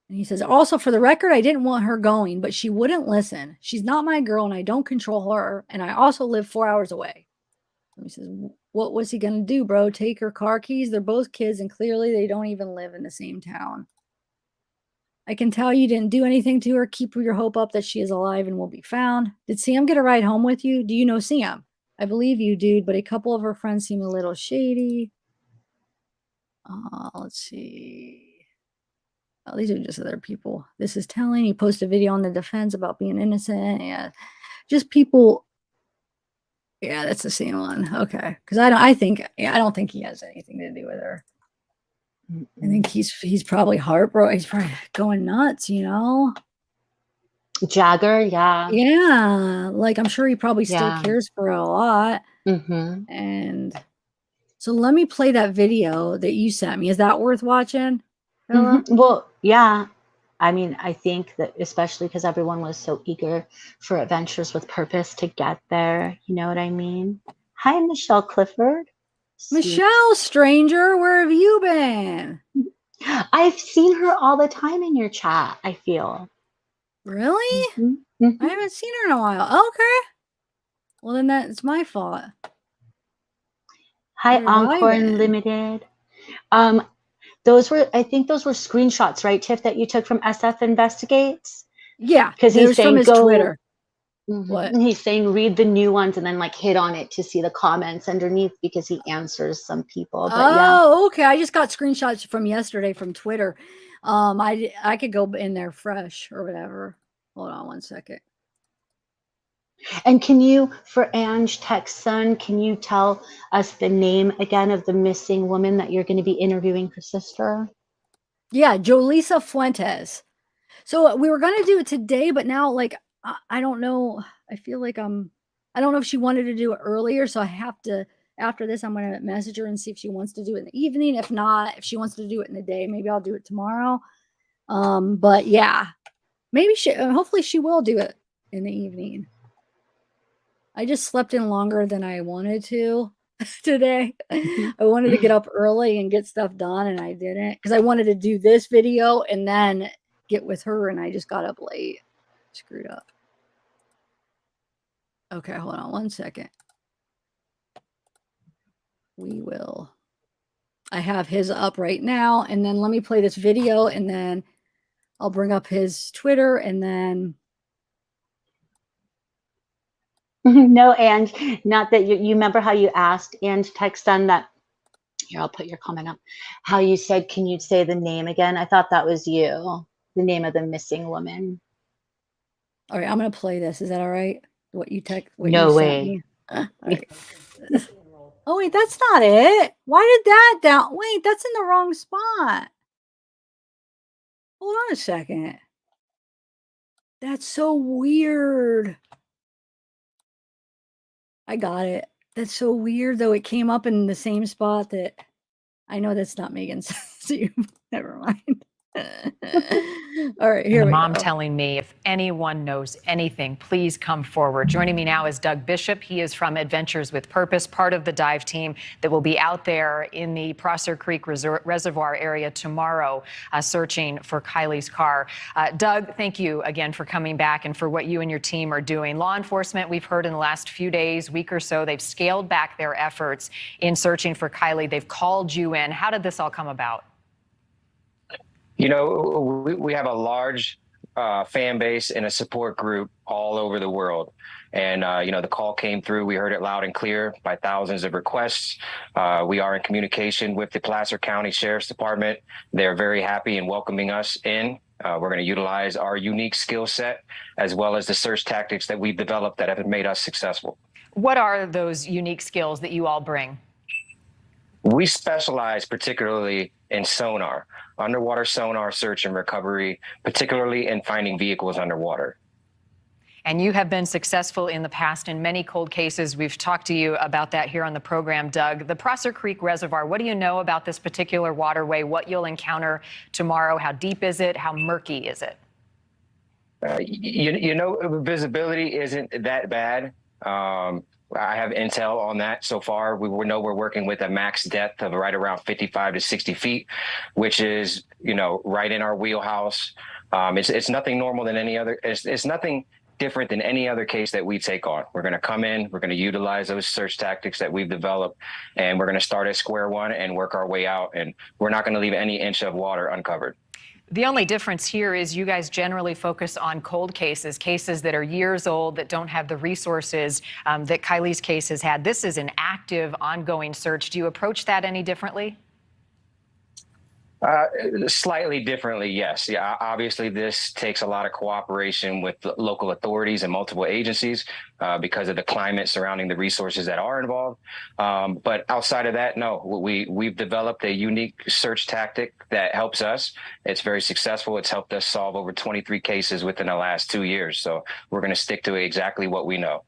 And he says, also, for the record, I didn't want her going, but she wouldn't listen. She's not my girl, and I don't control her. And I also live 4 hours away. He says, what was he going to do, bro? Take her car keys? They're both kids, and clearly they don't even live in the same town. I can tell you didn't do anything to her. Keep your hope up that she is alive and will be found. Did Sam get a ride home with you? Do you know Sam? I believe you, dude, but a couple of her friends seem a little shady. Let's see. Oh, these are just other people. This is telling. He posted a video on the defense about being innocent. Yeah, just people. Yeah, that's the same one. Okay, because I don't think he has anything to do with her. I think he's probably heartbroken. He's probably going nuts, you know. Jagger, yeah. Yeah, like I'm sure he probably still cares for her a lot. And so let me play that video that you sent me. Is that worth watching? Well, yeah. I mean, I think that especially because everyone was so eager for Adventures with Purpose to get there. You know what I mean? Hi, Michelle Clifford. Michelle, stranger, where have you been? I've seen her all the time in your chat, I feel. Really? I haven't seen her in a while. Okay. Well, then that's my fault. Hi, Encore Unlimited. I think those were screenshots, right, Tiff, that you took from SF Investigates? Yeah, because he's saying from his Twitter. What? He's saying read the new ones and then like hit on it to see the comments underneath because he answers some people. But okay. I just got screenshots from yesterday from Twitter. I could go in there fresh or whatever. Hold on one second. And can you, for Ange Texson, can you tell us the name again of the missing woman that you're going to be interviewing for Sister? Yeah, Jolisa Fuentes. So we were going to do it today, but now, like, I don't know. I feel like I don't know if she wanted to do it earlier. So I have to, after this, I'm going to message her and see if she wants to do it in the evening. If not, if she wants to do it in the day, maybe I'll do it tomorrow. But yeah, maybe hopefully she will do it in the evening. I just slept in longer than I wanted to today. I wanted to get up early and get stuff done, and I didn't because I wanted to do this video and then get with her, and I just got up late. Screwed up. Okay, hold on one second. We will. I have his up right now, and then let me play this video, and then I'll bring up his Twitter, and then. No, and not that you remember how you asked and Texton that. Here, I'll put your comment up. How you said, can you say the name again? I thought that was you, the name of the missing woman. All right, I'm going to play this. Is that all right? What you No way. sent me? All right. Oh, wait, that's not it. Why did that down? Wait, that's in the wrong spot. Hold on a second. That's so weird. I got it. That's so weird, though. It came up in the same spot that I know that's not Megan's. So never mind. All right, here we Mom go. telling me if anyone knows anything, please come forward. Joining me now is Doug Bishop. He is from Adventures with Purpose, part of the dive team that will be out there in the Prosser Creek Reservoir area tomorrow, searching for Kiely's car. Doug, thank you again for coming back and for what you and your team are doing. Law enforcement, we've heard in the last few days, week or so, they've scaled back their efforts in searching for Kiely. They've called you in. How did this all come about? You know, we have a large fan base and a support group all over the world. And, you know, the call came through. We heard it loud and clear by thousands of requests. We are in communication with the Placer County Sheriff's Department. They're very happy in welcoming us in. We're going to utilize our unique skill set as well as the search tactics that we've developed that have made us successful. What are those unique skills that you all bring? We specialize particularly in sonar, underwater sonar search and recovery, particularly in finding vehicles underwater. And you have been successful in the past in many cold cases. We've talked to you about that here on the program, Doug. The Prosser Creek Reservoir, what do you know about this particular waterway, what you'll encounter tomorrow? How deep is it? How murky is it? You know, visibility isn't that bad. I have intel on that so far. We know we're working with a max depth of right around 55 to 60 feet, which is, you know, right in our wheelhouse. It's nothing normal than any other. It's nothing different than any other case that we take on. We're going to come in, we're going to utilize those search tactics that we've developed, and we're going to start at square one and work our way out. And we're not going to leave any inch of water uncovered. The only difference here is you guys generally focus on cold cases, cases that are years old, that don't have the resources that Kiely's case has had. This is an active, ongoing search. Do you approach that any differently? Slightly differently, yes. Yeah, obviously, this takes a lot of cooperation with local authorities and multiple agencies because of the climate surrounding the resources that are involved. But outside of that, no, we've developed a unique search tactic that helps us. It's very successful. It's helped us solve over 23 cases within the last 2 years. So we're going to stick to exactly what we know.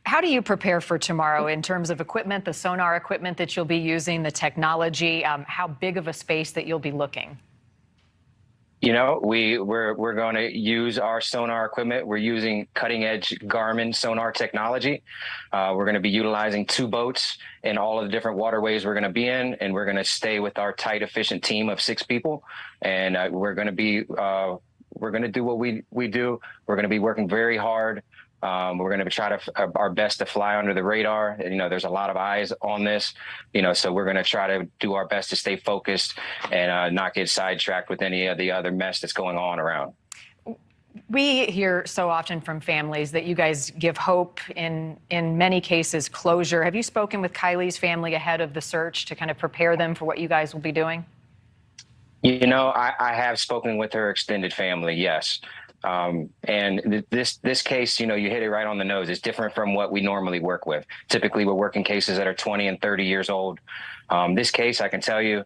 How do you prepare for tomorrow in terms of equipment, the sonar equipment that you'll be using, the technology, how big of a space that you'll be looking? You know, we're going to use our sonar equipment. We're using cutting edge Garmin sonar technology. We're going to be utilizing 2 boats in all of the different waterways we're going to be in, and we're going to stay with our tight, efficient team of 6 people. And we're going to do what we do. We're going to be working very hard. We're going to try our best to fly under the radar. And, you know, there's a lot of eyes on this, you know, so we're going to try to do our best to stay focused and not get sidetracked with any of the other mess that's going on around. We hear so often from families that you guys give hope, in many cases, closure. Have you spoken with Kiely's family ahead of the search to kind of prepare them for what you guys will be doing? You know, I have spoken with her extended family, yes. And this case, you know, you hit it right on the nose. It's different from what we normally work with. Typically, we're working cases that are 20 and 30 years old. This case, I can tell you,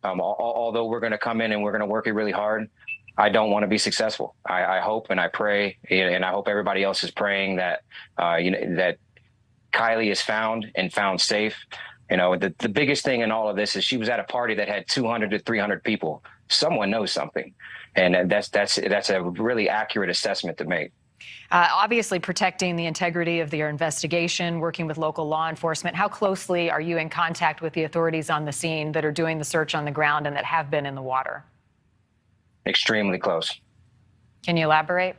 although we're going to come in and we're going to work it really hard, I don't want to be successful. I hope and I pray, and I hope everybody else is praying that, you know, that Kiely is found and found safe. You know, the biggest thing in all of this is she was at a party that had 200 to 300 people. Someone knows something. And that's a really accurate assessment to make. Obviously, protecting the integrity of your investigation, working with local law enforcement. How closely are you in contact with the authorities on the scene that are doing the search on the ground and that have been in the water? Extremely close. Can you elaborate?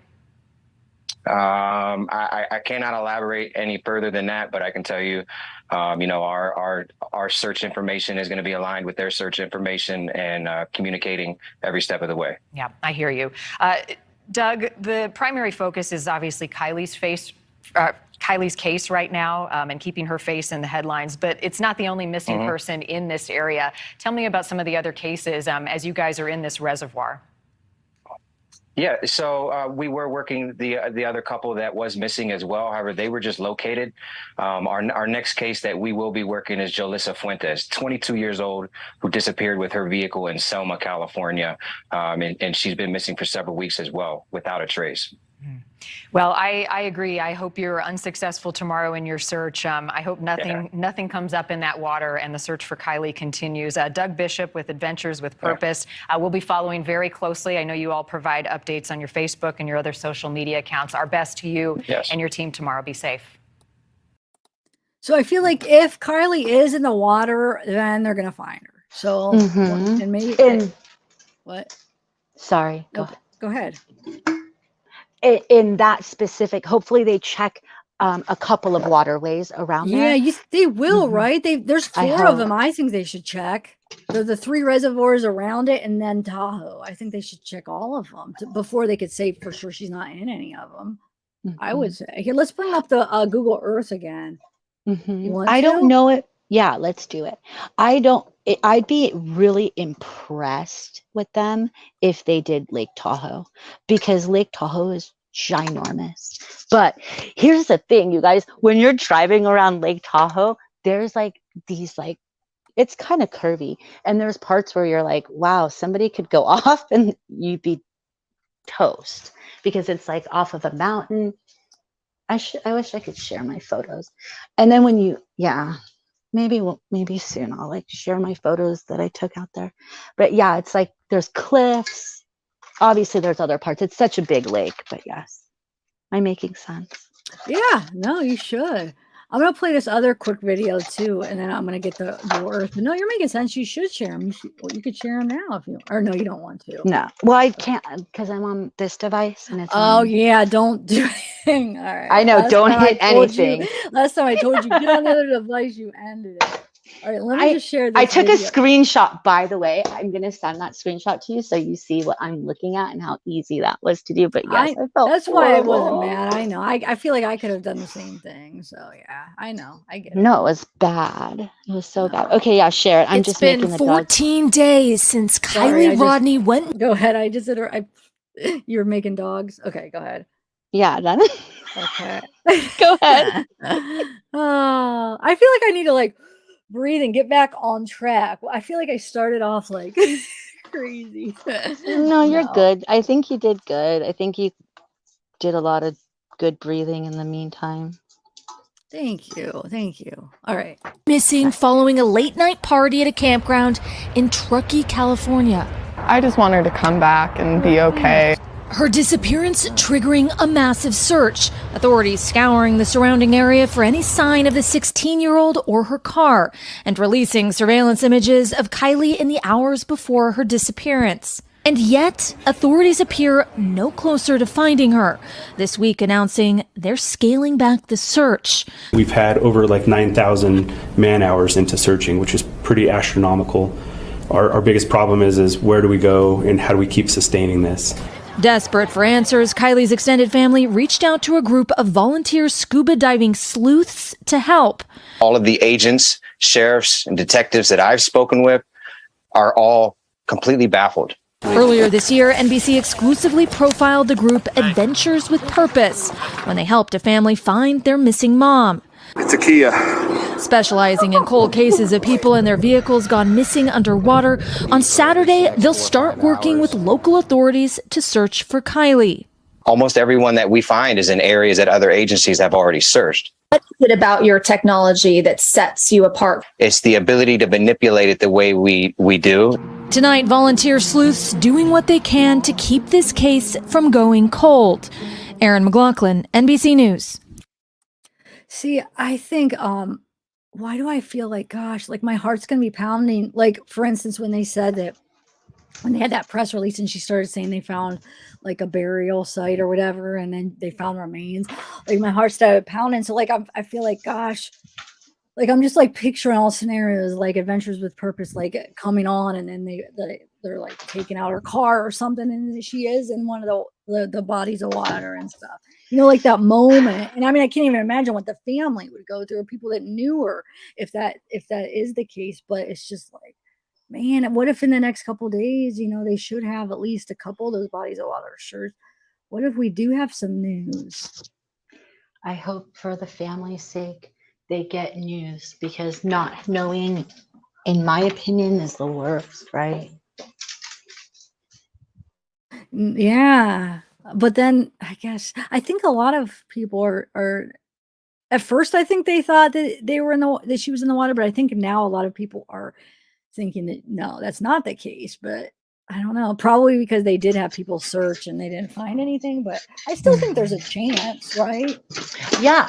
I cannot elaborate any further than that, but I can tell you, you know, our search information is going to be aligned with their search information and communicating every step of the way. Yeah, I hear you. Doug, the primary focus is obviously Kiely's case right now, and keeping her face in the headlines, but it's not the only missing person in this area. Tell me about some of the other cases as you guys are in this reservoir. Yeah, so we were working the other couple that was missing as well. However, they were just located. Our next case that we will be working is Jalissa Fuentes, 22 years old, who disappeared with her vehicle in Selma, California. And she's been missing for several weeks as well, without a trace. Well, I agree. I hope you're unsuccessful tomorrow in your search. I hope nothing comes up in that water and the search for Kiely continues. Doug Bishop with Adventures with Purpose. We'll be following very closely. I know you all provide updates on your Facebook and your other social media accounts. Our best to you and your team tomorrow. Be safe. So I feel like if Kiely is in the water, then they're going to find her. So, and maybe, what? Sorry. Go ahead. In that specific, hopefully they check a couple of waterways around there. Yeah, they will, right? There's 4 of them. I think they should check. The 3 reservoirs around it, and then Tahoe. I think they should check all of them before they could say for sure she's not in any of them. I would say. Here, let's bring up the Google Earth again. I don't know it. Yeah, let's do it. I'd be really impressed with them if they did Lake Tahoe, because Lake Tahoe is ginormous. But here's the thing, you guys, when you're driving around Lake Tahoe, there's like these, like, it's kind of curvy, and there's parts where you're like, wow, somebody could go off and you'd be toast, because it's like off of a mountain. I wish I could share my photos. And then when you, maybe soon I'll like share my photos that I took out there. But yeah, it's like there's cliffs. Obviously there's other parts. It's such a big lake, but yes. Am I making sense? Yeah, no, you should. I'm going to play this other quick video too, and then I'm going to get the Earth. No, you're making sense. You should share them. You could share them now if you, or no, you don't want to. No, well, I can't because I'm on this device and it's yeah, don't do anything. All right. I know, don't hit anything. Last time I told you, get on the other device, you ended it. All right, let me just share this. I took a screenshot, by the way. I'm going to send that screenshot to you so you see what I'm looking at and how easy that was to do. But yes, I felt that's why I wasn't mad. I know. I feel like I could have done the same thing. So yeah, I know. I get it. No, it was bad. It was so bad. Okay, yeah, share it. I'm just making the It's been 14 days since Kiely Rodni went. Go ahead. I just said you're making dogs. Okay, go ahead. Yeah, done. Okay. Go ahead. I feel like I need to like breathe and get back on track. I feel like I started off like crazy. No, you're good. I think you did good. I think you did a lot of good breathing in the meantime. Thank you. Thank you. All right. Missing following a late night party at a campground in Truckee, California. I just want her to come back and be okay. Her disappearance triggering a massive search. Authorities scouring the surrounding area for any sign of the 16-year-old or her car, and releasing surveillance images of Kiely in the hours before her disappearance. And yet, authorities appear no closer to finding her, this week announcing they're scaling back the search. We've had over like 9,000 man hours into searching, which is pretty astronomical. Our biggest problem is where do we go and how do we keep sustaining this? Desperate for answers, Kiely's extended family reached out to a group of volunteer scuba diving sleuths to help. All of the agents, sheriffs, and detectives that I've spoken with are all completely baffled. Earlier this year, NBC exclusively profiled the group Adventures with Purpose when they helped a family find their missing mom. It's a Kia. Specializing in cold cases of people and their vehicles gone missing underwater, on Saturday, they'll start working with local authorities to search for Kiely. Almost everyone that we find is in areas that other agencies have already searched. What is it about your technology that sets you apart? It's the ability to manipulate it the way we do. Tonight, volunteer sleuths doing what they can to keep this case from going cold. Erin McLaughlin, NBC News. See, I think, why do I feel like, gosh, like my heart's going to be pounding? Like, for instance, when they said that, when they had that press release and she started saying they found like a burial site or whatever, and then they found remains, like my heart started pounding. So like, I feel like, gosh, like I'm just like picturing all scenarios, like Adventures with Purpose, like coming on, and then they're like taking out her car or something, and she is in one of the bodies of water and stuff. You know, like that moment. And I mean, I can't even imagine what the family would go through, or people that knew her, if that is the case. But it's just like, man, what if in the next couple of days, you know, they should have at least a couple of those bodies of water? Sure. What if we do have some news? I hope for the family's sake they get news, because not knowing, in my opinion, is the worst, right? Yeah. But then I think a lot of people are at first I think they thought that they were that she was in the water, but I think now a lot of people are thinking that no, that's not the case. But I don't know, probably because they did have people search and they didn't find anything, but I still think there's a chance, right? Yeah,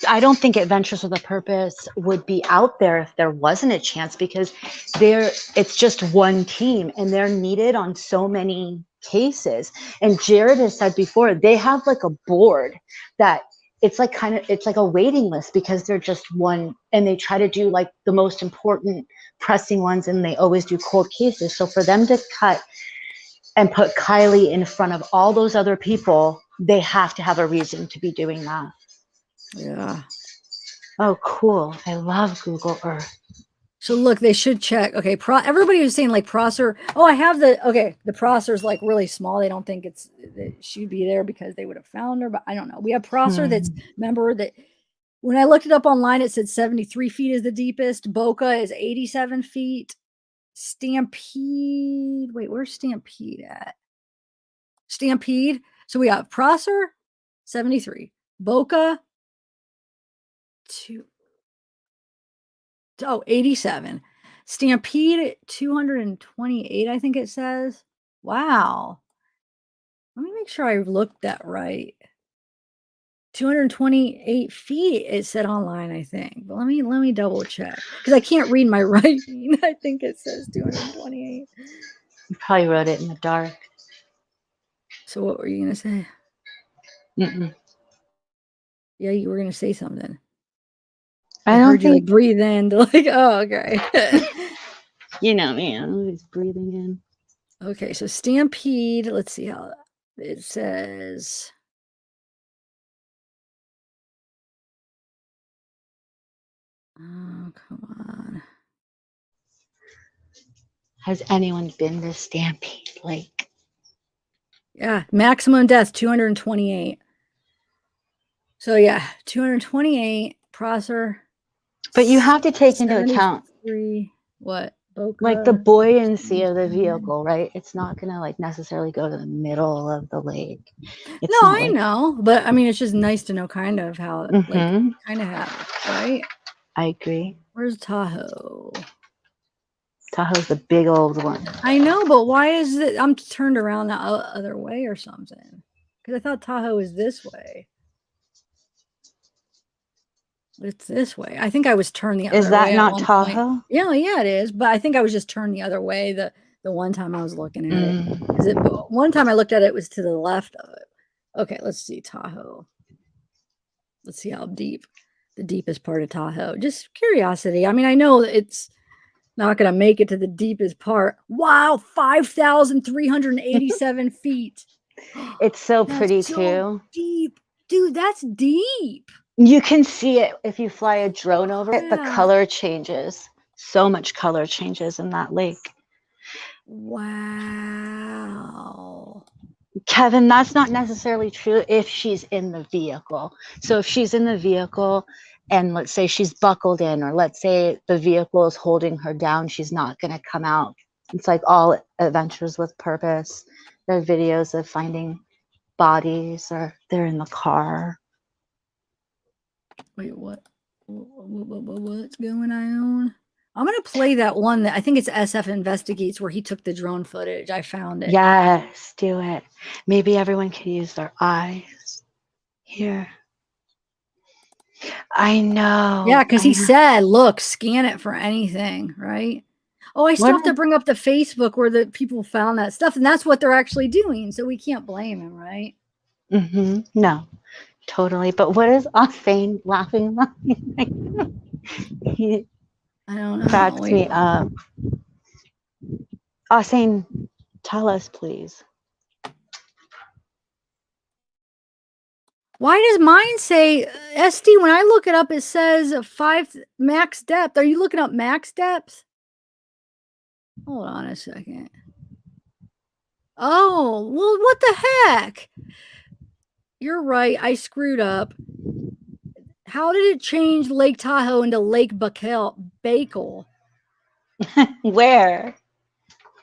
I don't think Adventures with a Purpose would be out there if there wasn't a chance, because it's just one team and they're needed on so many cases. And Jared has said before, they have like a board that it's like a waiting list, because they're just one, and they try to do like the most important pressing ones, and they always do cold cases. So for them to cut and put Kiely in front of all those other people, they have to have a reason to be doing that. Yeah. Oh, cool. I love Google Earth. So look, they should check. Okay, everybody was saying like Prosser. Oh, I have the Prosser's like really small. They don't think she'd be there because they would have found her, but I don't know. We have Prosser that's, remember that when I looked it up online, it said 73 feet is the deepest. Boca is 87 feet. Stampede. Wait, where's Stampede at? Stampede. So we have Prosser, 73. Boca, 87. Stampede, 228, I think it says. Wow. Let me make sure I looked that right. 228 feet it said online, I think. But let me double check, because I can't read my writing. I think it says 228. You probably wrote it in the dark. So what were you gonna say? Mm-mm. Yeah, you were gonna say something. I heard you like breathe in to like, oh, okay. You know me, I'm always breathing in. Okay, so Stampede, let's see how it says. Oh, come on. Has anyone been to Stampede Lake? Yeah, maximum death, 228. So yeah, 228, Prosser. But you have to take into account what? Boca, like the buoyancy of the vehicle, right? It's not gonna like necessarily go to the middle of the lake. No, I know, but I mean, it's just nice to know kind of how like kind of happens, right? I agree. Where's Tahoe? Tahoe's the big old one. I know, but why is it? I'm turned around the other way or something, because I thought Tahoe is this way. It's this way. I think I was turned the other way. Is that not Tahoe? Yeah, it is. But I think I was just turned the other way the one time I was looking at it. Because one time I looked at it, it was to the left of it. Okay, let's see Tahoe. Let's see how deep, the deepest part of Tahoe. Just curiosity. I mean, I know it's not going to make it to the deepest part. Wow, 5,387 feet. It's so pretty too. Deep. Dude, that's deep. You can see it if you fly a drone over it. The color changes. So much color changes in that lake. Wow. Kevin, that's not necessarily true if she's in the vehicle. So if she's in the vehicle and let's say she's buckled in, or let's say the vehicle is holding her down, she's not going to come out. It's like all Adventures with Purpose. There are videos of finding bodies, or they're in the car. Wait, what? What's going on? I'm going to play that one that I think it's SF Investigates, where he took the drone footage. I found it. Yes, do it. Maybe everyone can use their eyes. Here. I know. Yeah, because he said, look, scan it for anything, right? Oh, I still have to bring up the Facebook where the people found that stuff, and that's what they're actually doing, so we can't blame him, right? No, totally. But what is Austin laughing about? He I don't know. Cracks me up. Austin, tell us, please. Why does mine say SD? When I look it up, it says 5 max depth. Are you looking up max depth? Hold on a second. Oh, well, what the heck? You're right. I screwed up. How did it change Lake Tahoe into Lake Bakel? Where?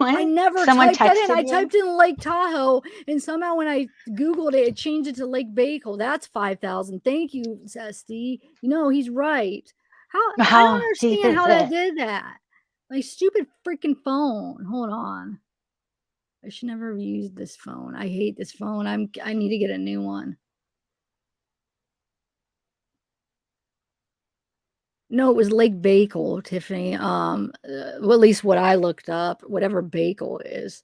I never Someone typed that in. texted I you? typed in Lake Tahoe, and somehow when I Googled it, it changed it to Lake Bakel. That's 5,000. Thank you, SD. You know, he's right. I don't How deep understand is how that it? did that. My stupid freaking phone. Hold on. I should never have used this phone. I hate this phone. I need to get a new one. No, it was Lake Bakel, Tiffany. Well, at least what I looked up, whatever Bakel is.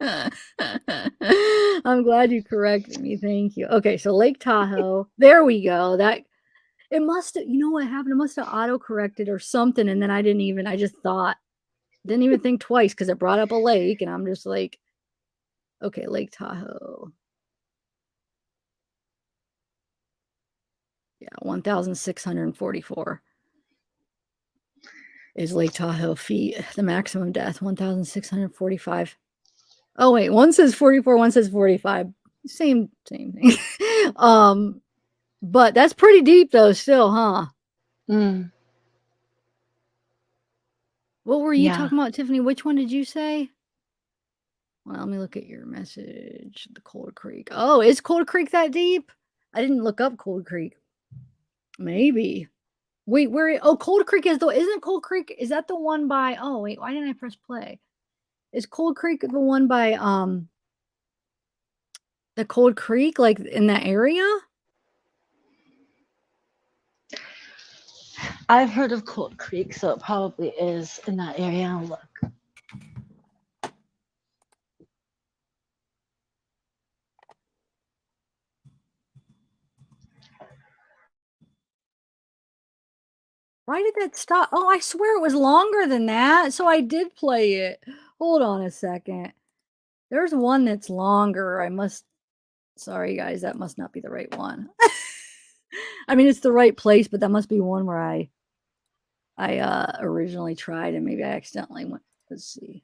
I'm glad you corrected me. Thank you. Okay, so Lake Tahoe. There we go. That it must have, you know what happened? It must have auto corrected or something. And then I just thought, didn't even think twice because it brought up a lake. And I'm just like, okay, Lake Tahoe. Yeah, 1,644 is Lake Tahoe feet. The maximum depth, 1,645. Oh wait, one says 44, one says 45. Same thing. But that's pretty deep though, still, huh? What were you talking about, Tiffany? Which one did you say? Well, let me look at your message. The Cold Creek. Oh, is Cold Creek that deep? I didn't look up Cold Creek. Maybe. Wait, where? Oh, Cold Creek isn't Cold Creek? Is that the one by? Oh wait, why didn't I press play? Is Cold Creek the one by the Cold Creek, like in that area? I've heard of Cold Creek, so it probably is in that area. I'll look. Why did that stop? Oh, I swear it was longer than that. So I did play it. Hold on a second. There's one that's longer. Sorry guys, that must not be the right one. I mean, it's the right place, but that must be one where I originally tried and maybe I accidentally went. Let's see.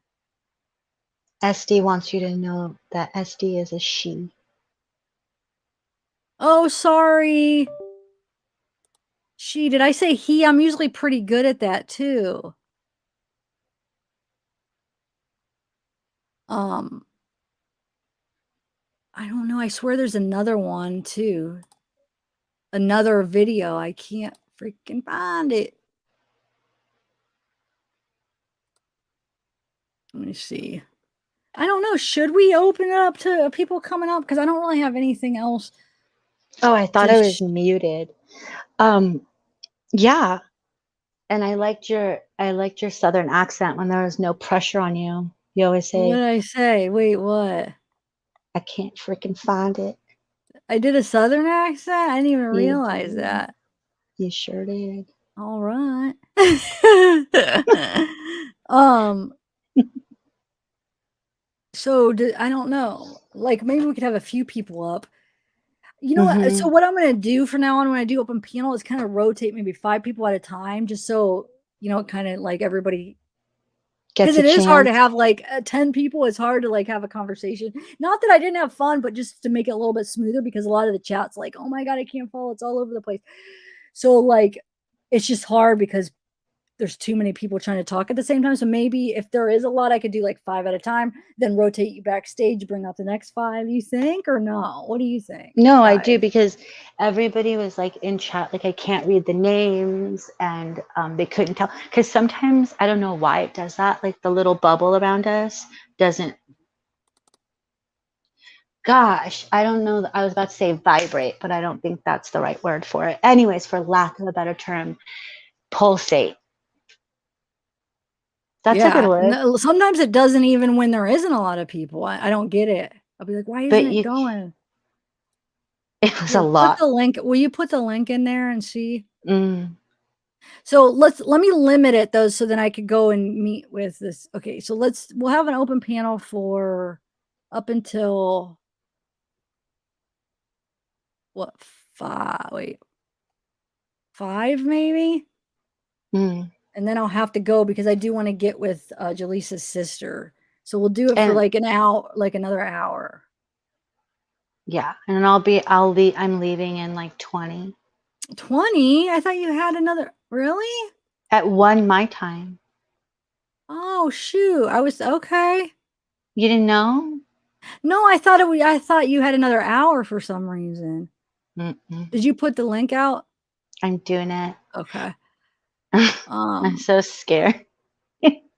SD wants you to know that SD is a she. Oh, sorry. Did I say he? I'm usually pretty good at that too. I don't know. I swear there's another one too. Another video. I can't freaking find it. Let me see. I don't know. Should we open it up to people coming up? Because I don't really have anything else. Oh, I thought I was muted. Yeah. And I liked your Southern accent when there was no pressure on you. You always say, What did I say? Wait, what? I can't freaking find it. I did a Southern accent? I didn't even realize that. You sure did. All right. So I don't know. Like maybe we could have a few people up. You know what? So what I'm going to do for now on when I do open panel is kind of rotate maybe 5 people at a time, just so, you know, kind of like everybody, because it is hard to have like 10 people. It's hard to like have a conversation. Not that I didn't have fun, but just to make it a little bit smoother because a lot of the chat's like, oh my God, I can't follow. It's all over the place. So like, it's just hard because there's too many people trying to talk at the same time. So maybe if there is a lot, I could do like 5 at a time, then rotate you backstage, bring out the next 5, you think, or no? What do you think? No, I do, because everybody was like in chat, like I can't read the names, and they couldn't tell. Because sometimes, I don't know why it does that, like the little bubble around us doesn't, gosh, I don't know. I was about to say vibrate, but I don't think that's the right word for it. Anyways, for lack of a better term, pulsate. That's a good word. No, sometimes it doesn't even when there isn't a lot of people. I don't get it. I'll be like, why isn't it going? It was a lot. Put the link. Will you put the link in there and see? So let me limit it though, so then I could go and meet with this. Okay, so we'll have an open panel for up until what, 5 maybe? And then I'll have to go because I do want to get with Jaleesa's sister. So we'll do it for like an hour, like another hour. Yeah, and I'm leaving in like 20. 20? I thought you had another. Really? At 1 my time. Oh shoot. I was okay. You didn't know? No, I thought I thought you had another hour for some reason. Mm-mm. Did you put the link out? I'm doing it. Okay. I'm so scared.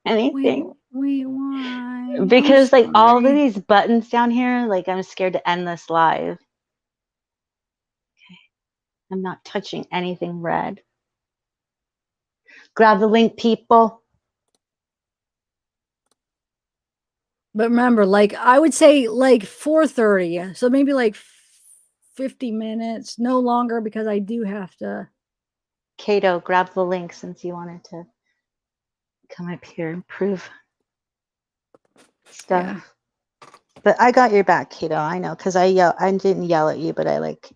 Anything. Wait, why? Because like all of Sorry. these buttons down here, like I'm scared to end this live. Okay. I'm not touching anything red. Grab the link, people. But remember, like I would say like 4:30. So maybe like 50 minutes, no longer, because I do have to. Kato, grab the link since you wanted to come up here and prove stuff. Yeah. But I got your back, Kato. I know, because I didn't yell at you, but I like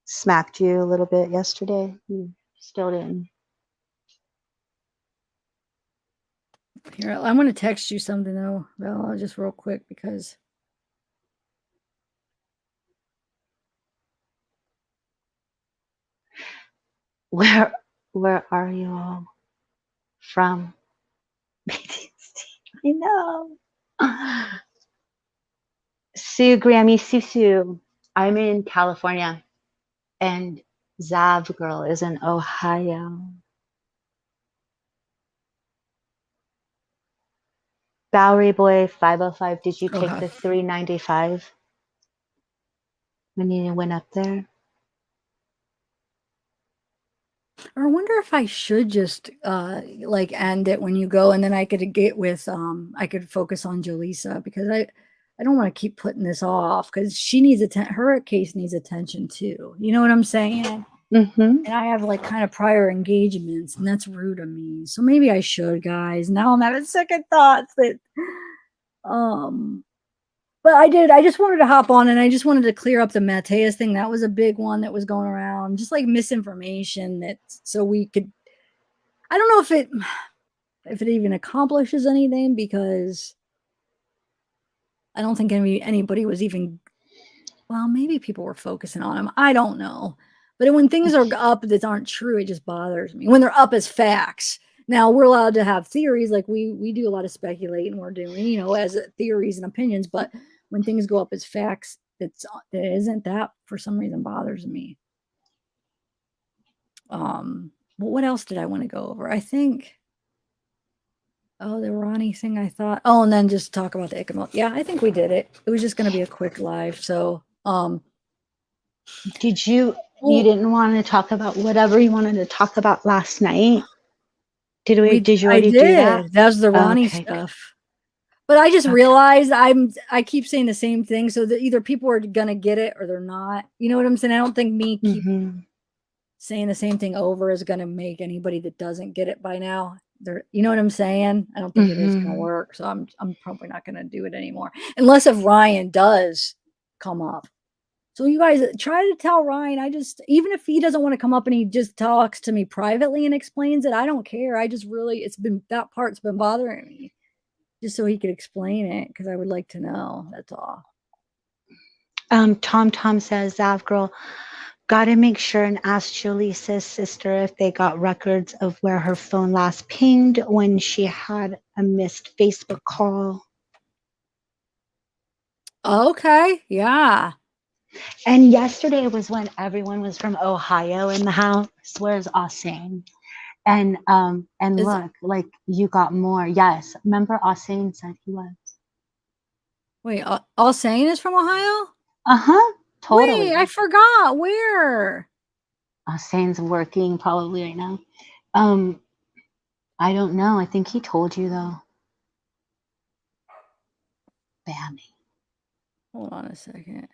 smacked you a little bit yesterday. You still didn't. Here, I'm going to text you something though, Bella, just real quick because. Where are you all from? I know. Sue Grammy Susu. I'm in California, and Zavgirl is in Ohio. Bowery Boy 505. Did you take the 395 when you went up there? Or I wonder if I should just like end it when you go, and then I could get with I could focus on Jaleesa, because I don't want to keep putting this off, because she needs her case needs attention too. You know what I'm saying? Mm-hmm. And I have like kind of prior engagements, and that's rude of me. So maybe I should, guys. Now I'm having second thoughts that but I just wanted to hop on, and I just wanted to clear up the Mateus thing. That was a big one that was going around, just like misinformation, that so we could, I don't know if it even accomplishes anything, because I don't think anybody was even, well, maybe people were focusing on him. I don't know. But when things are up that aren't true, it just bothers me. When they're up as facts. Now we're allowed to have theories, like we do a lot of speculating, we're doing, as theories and opinions, but when things go up as facts, that isn't, that for some reason bothers me. But what else did I want to go over? I think, the Ronnie thing, I thought. Oh, and then just talk about the ICMO. Yeah, I think we did it. It was just going to be a quick live. So, did you didn't want to talk about whatever you wanted to talk about last night? Did you already do that? That was the Ronnie stuff. But I just realized I keep saying the same thing, so that either people are gonna get it or they're not. You know what I'm saying? I don't think me keep saying the same thing over is gonna make anybody that doesn't get it by now. You know what I'm saying? I don't think it is gonna work. So I'm probably not gonna do it anymore. Unless if Ryan does come up. So you guys try to tell Ryan, even if he doesn't want to come up and he just talks to me privately and explains it, I don't care. That part's been bothering me, just so he could explain it, because I would like to know. That's all. Tom says, Zavgirl, gotta make sure and ask Jaleesa's sister if they got records of where her phone last pinged when she had a missed Facebook call. Okay, yeah. And yesterday was when everyone was from Ohio in the house. Where's Austin? And look, like you got more. Yes, remember Austin said he was. Wait, Austin is from Ohio? Totally. Wait, I forgot. Where? Austin's working probably right now. I don't know. I think he told you though. Bammy. Hold on a second.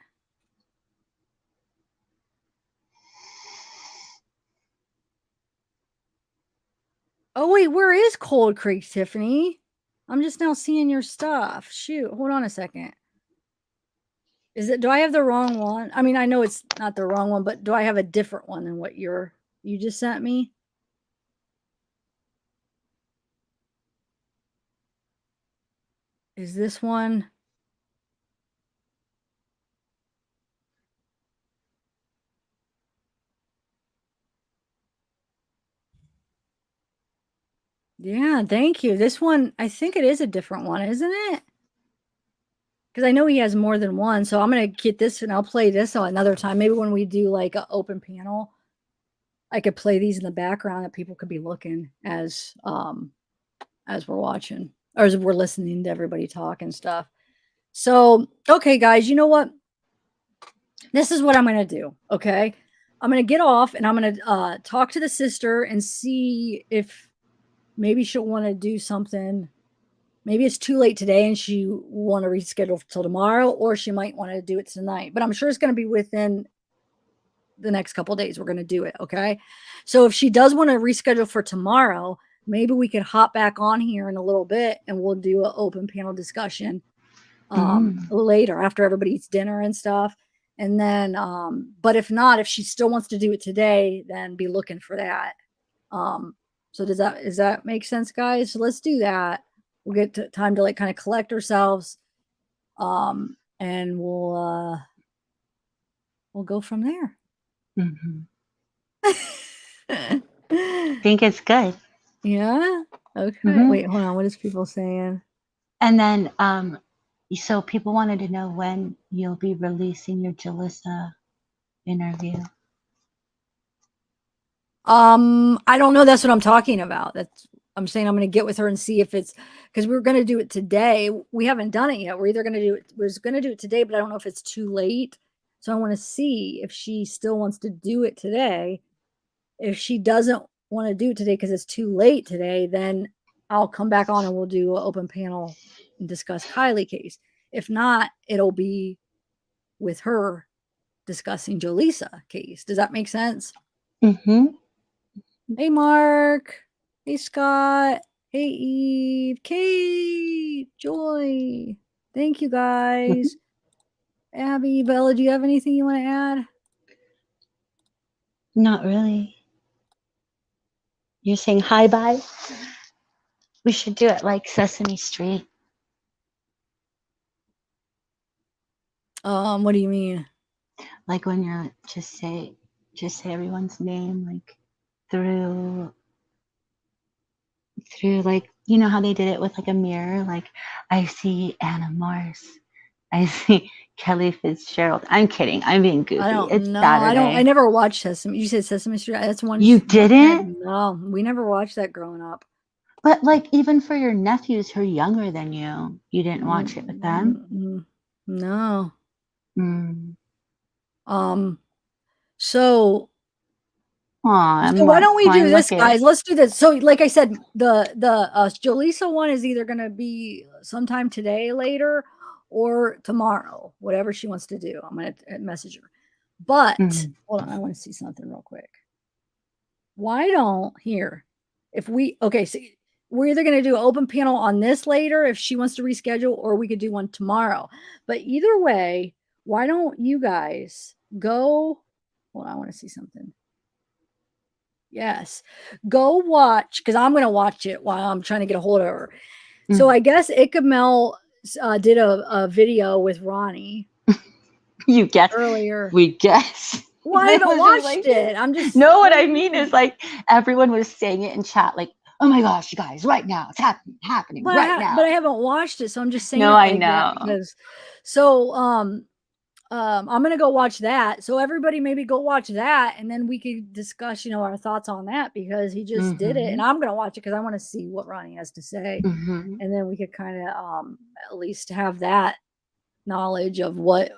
Oh wait, where is Cold Creek, Tiffany? I'm just now seeing your stuff. Shoot, hold on a second. Do I have the wrong one? I mean, I know it's not the wrong one, but do I have a different one than what you just sent me? Is this one? Yeah, thank you. This one, I think it is a different one, isn't it? Because I know he has more than one, so I'm gonna get this and I'll play this on another time. Maybe when we do like an open panel, I could play these in the background that people could be looking as we're watching or as we're listening to everybody talk and stuff. So, okay, guys, you know what? This is what I'm gonna do. Okay, I'm gonna get off and I'm gonna talk to the sister and see if maybe she'll want to do something. Maybe it's too late today and she want to reschedule till tomorrow, or she might want to do it tonight. But I'm sure it's going to be within the next couple of days. We're going to do it. Okay. So if she does want to reschedule for tomorrow, maybe we could hop back on here in a little bit and we'll do an open panel discussion later after everybody eats dinner and stuff. And then, but if not, if she still wants to do it today, then be looking for that. So does that make sense, guys? So let's do that. We'll get time to like kind of collect ourselves. And we'll go from there. I think it's good. Yeah. Okay. Wait, hold on. What is people saying? And then, so people wanted to know when you'll be releasing your Jalissa interview. I don't know. That's what I'm talking about. I'm saying I'm going to get with her and see if it's because we were going to do it today. We haven't done it yet. We're going to do it today, but I don't know if it's too late. So I want to see if she still wants to do it today. If she doesn't want to do it today because it's too late today, then I'll come back on and we'll do an open panel and discuss Kiely case. If not, it'll be with her discussing Jalissa case. Does that make sense? Hey, Mark. Hey, Scott. Hey, Eve. Kate. Joy. Thank you, guys. Abby, Bella, do you have anything you want to add? Not really. You're saying hi bye? We should do it like Sesame Street. What do you mean? Like when you're just say everyone's name, like through like, you know how they did it with like a mirror, like I see Anna Mars, I see Kelly Fitzgerald. I'm kidding, I'm being goofy. It's Saturday. I never watched Sesame. You said Sesame Street. That's one. You didn't? No, we never watched that growing up. But like even for your nephews who are younger than you didn't watch it with them? No. So why don't we do this, guys? Let's do this. So, like I said, the Jalissa one is either going to be sometime today, later, or tomorrow, whatever she wants to do. I'm going to message her. But hold on, I want to see something real quick. Why don't so we're either going to do an open panel on this later if she wants to reschedule, or we could do one tomorrow. But either way, why don't you guys go? Hold on, I want to see something. Yes. Go watch, because I'm going to watch it while I'm trying to get a hold of her. So I guess Ikamel did a video with Ronnie. You guess. Earlier. We guess. Well, I haven't watched it. I'm just. No, what I mean is like everyone was saying it in chat, like, oh my gosh, you guys, right now, it's happening right now. But I haven't watched it, so I'm just saying. No, I know. Because, so, I'm going to go watch that. So everybody maybe go watch that. And then we could discuss, our thoughts on that, because he just did it. And I'm going to watch it because I want to see what Ronnie has to say. And then we could kind of at least have that knowledge of what,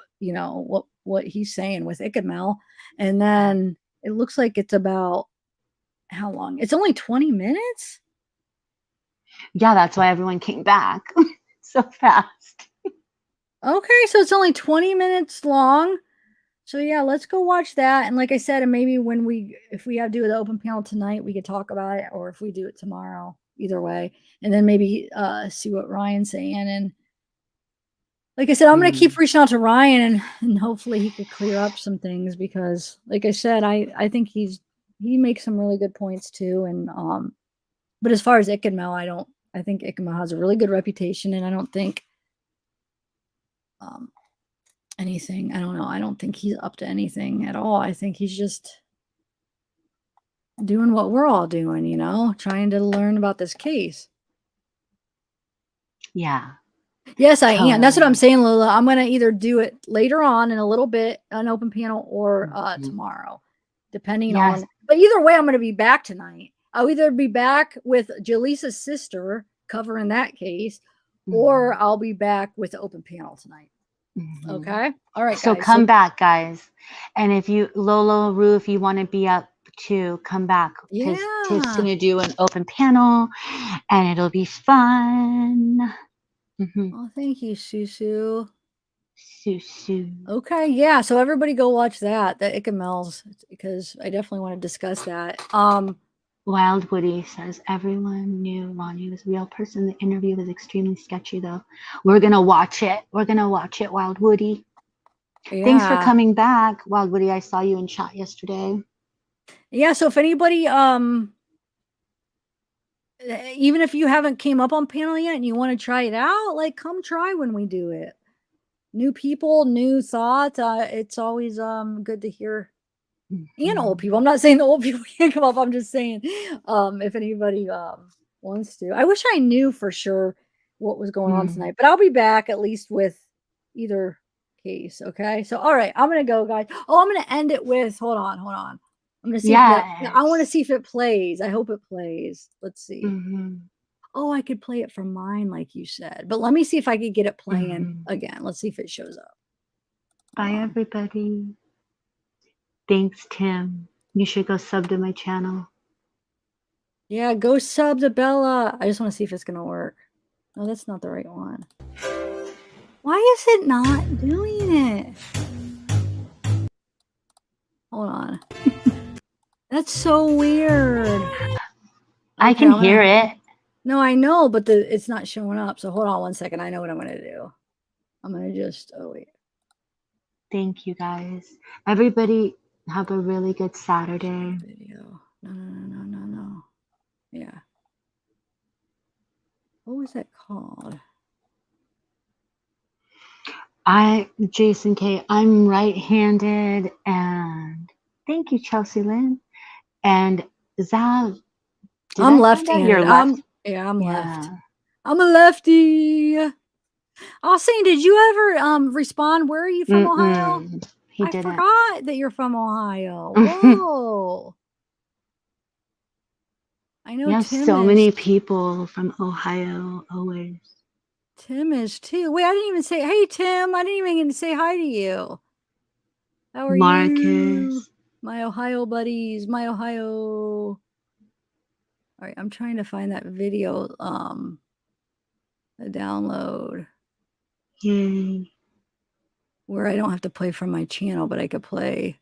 what he's saying with Ikamel. And then it looks like it's about how long? It's only 20 minutes. Yeah, that's why everyone came back so fast. Okay, so it's only 20 minutes long. So yeah, let's go watch that. And like I said, and maybe if we have to do the open panel tonight, we could talk about it, or if we do it tomorrow, either way. And then maybe see what Ryan's saying. And like I said, I'm going to keep reaching out to Ryan and hopefully he could clear up some things, because like I said, I think he makes some really good points too. And, but as far as Ikamel, I think Ikamel has a really good reputation, and I don't think, anything. I don't know. I don't think he's up to anything at all. I think he's just doing what we're all doing, you know, trying to learn about this case. Yeah. Yes, I am. That's what I'm Totally. saying, Lola. I'm going to either do it later on in a little bit, an open panel, or Mhm. tomorrow, depending Yes. on. But either way, I'm going to be back tonight. I'll either be back with Jaleesa's sister covering that case, or I'll be back with the open panel tonight. Okay. All right, So guys. come back, guys. And if you, Lolo, Rue, if you want to be up too, come back. Because Tiff's Yeah. going to do an open panel and it'll be fun. Oh, thank you, Susu. Susu. Okay, yeah. So everybody go watch that Ickamel's, because I definitely want to discuss that. Wild Woody says everyone knew Ronnie was a real person. The interview was extremely sketchy, though. We're gonna watch it. We're gonna watch it, Wild Woody. Yeah. Thanks for coming back, Wild Woody. I saw you in chat yesterday. Yeah, so if anybody even if you haven't came up on panel yet and you want to try it out, like come try when we do it. New people, new thoughts. It's always good to hear. And old people. I'm not saying the old people can't come up. I'm just saying if anybody wants to. I wish I knew for sure what was going on tonight, but I'll be back at least with either case. Okay. So all right, I'm gonna go, guys. Oh, I'm gonna end it with hold on. I'm gonna see if I want to see if it plays. I hope it plays. Let's see. Oh, I could play it from mine, like you said. But let me see if I could get it playing again. Let's see if it shows up. Bye, everybody. Thanks, Tim. You should go sub to my channel. Yeah, go sub to Bella. I just want to see if it's going to work. No, that's not the right one. Why is it not doing it? Hold on. That's so weird. Okay, I can hear it. No, I know, but it's not showing up. So hold on one second. I know what I'm going to do. I'm going to just, oh, wait. Thank you, guys. Everybody have a really good Saturday. Video. No. Yeah. What was that called? Jason K, I'm right-handed, and thank you, Chelsea Lynn. And Zav, I'm left-handed. You're left. I'm left. I'm a lefty. Austin, did you ever respond? Where are you from, Ohio? He I didn't. forgot that you're from Ohio. Whoa. I know Tim so is. many people from Ohio always. Tim is too. Wait, I didn't even say, hey, Tim. I didn't even say hi to you. How are you? My Ohio buddies. My Ohio. All right, I'm trying to find that video, the download. Yay. Where I don't have to play from my channel, but I could play.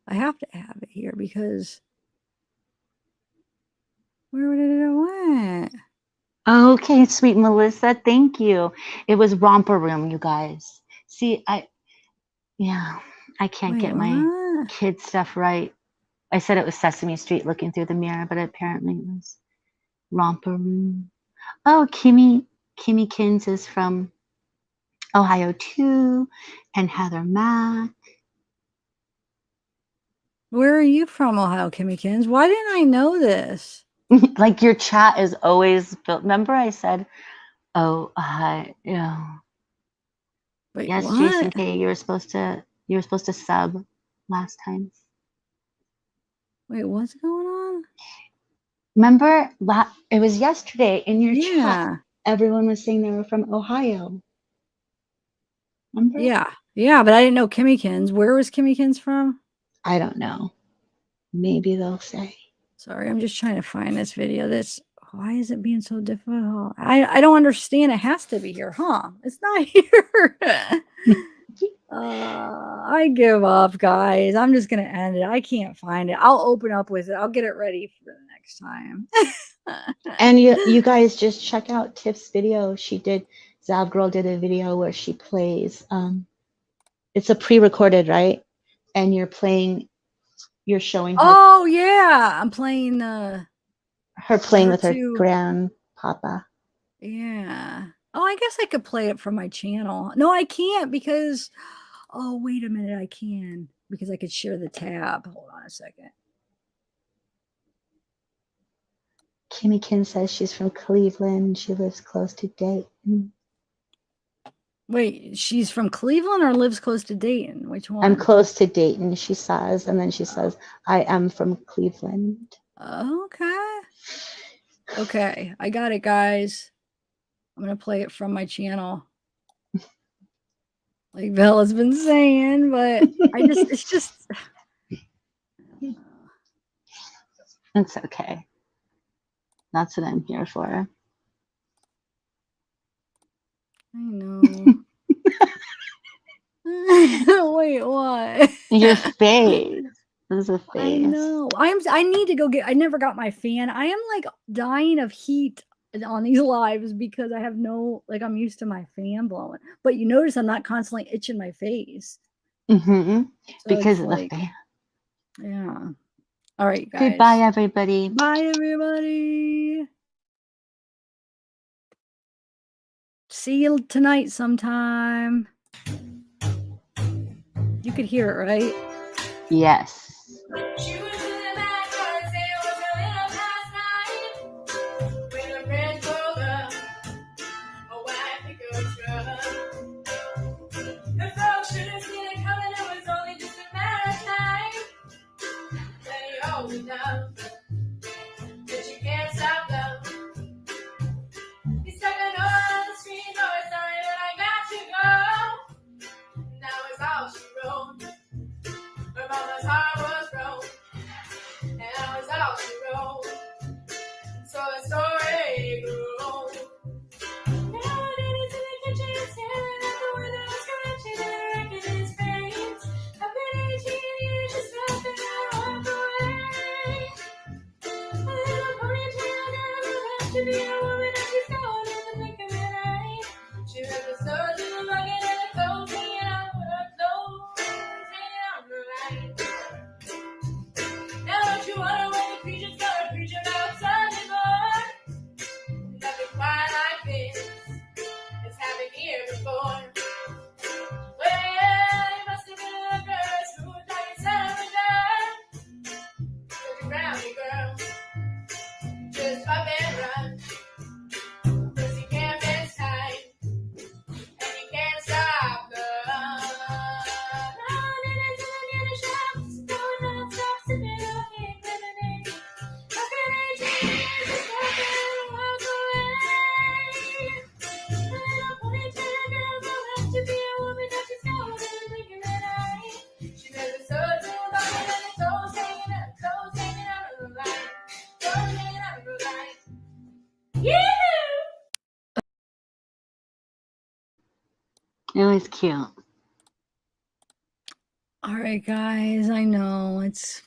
I have to have it here because where did it went? Okay, sweet Melissa, thank you. It was Romper Room, you guys. See, I can't get my kid stuff right. I said it was Sesame Street looking through the mirror, but apparently it was Romper Room. Oh, Kimmy Kins is from Ohio too, and Heather Mack. Where are you from, Ohio, Kimmykins? Why didn't I know this? Like your chat is always built. Remember I said, oh, yeah. Wait, yes, what? Jason K, you were supposed to sub last time. Wait, what's going on? Remember, it was yesterday in your chat. Everyone was saying they were from Ohio. Remember? Yeah, but I didn't know Kimmykins. Where was Kimmykins from? I don't know. Maybe they'll say. Sorry, I'm just trying to find this video. Why is it being so difficult? I don't understand. It has to be here, huh? It's not here. I give up, guys. I'm just gonna end it. I can't find it. I'll open up with it. I'll get it ready for the next time. And you guys just check out Tiff's video. Zavgirl did a video where she plays. It's a pre-recorded, right? And you're showing her. Oh yeah, I'm playing her playing with her grandpapa. Yeah. Oh, I guess I could play it from my channel. No, I can't because. Oh, wait a minute. I can because I could share the tab. Hold on a second. Kimmy Kin says she's from Cleveland. She lives close to Dayton. Wait, she's from Cleveland or lives close to Dayton? Which one? I'm close to Dayton, she says. And then she says, I am from Cleveland. Okay. Okay, I got it, guys. I'm going to play it from my channel. Like Bella's been saying, but it's just. It's okay. That's what I'm here for. I know. Wait, what? Your face. There's a face. I know. I need to go I never got my fan. I am like dying of heat on these lives because I have I'm used to my fan blowing. But you notice I'm not constantly itching my face. So because of the fan. Yeah. All right, guys. Goodbye, everybody. Bye, everybody. See you tonight sometime. You could hear it, right? Yes. It was cute. All right, guys. I know it's.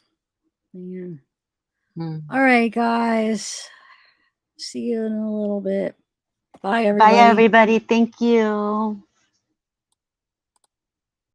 Man. All right, guys. See you in a little bit. Bye, everybody. Bye, everybody. Thank you.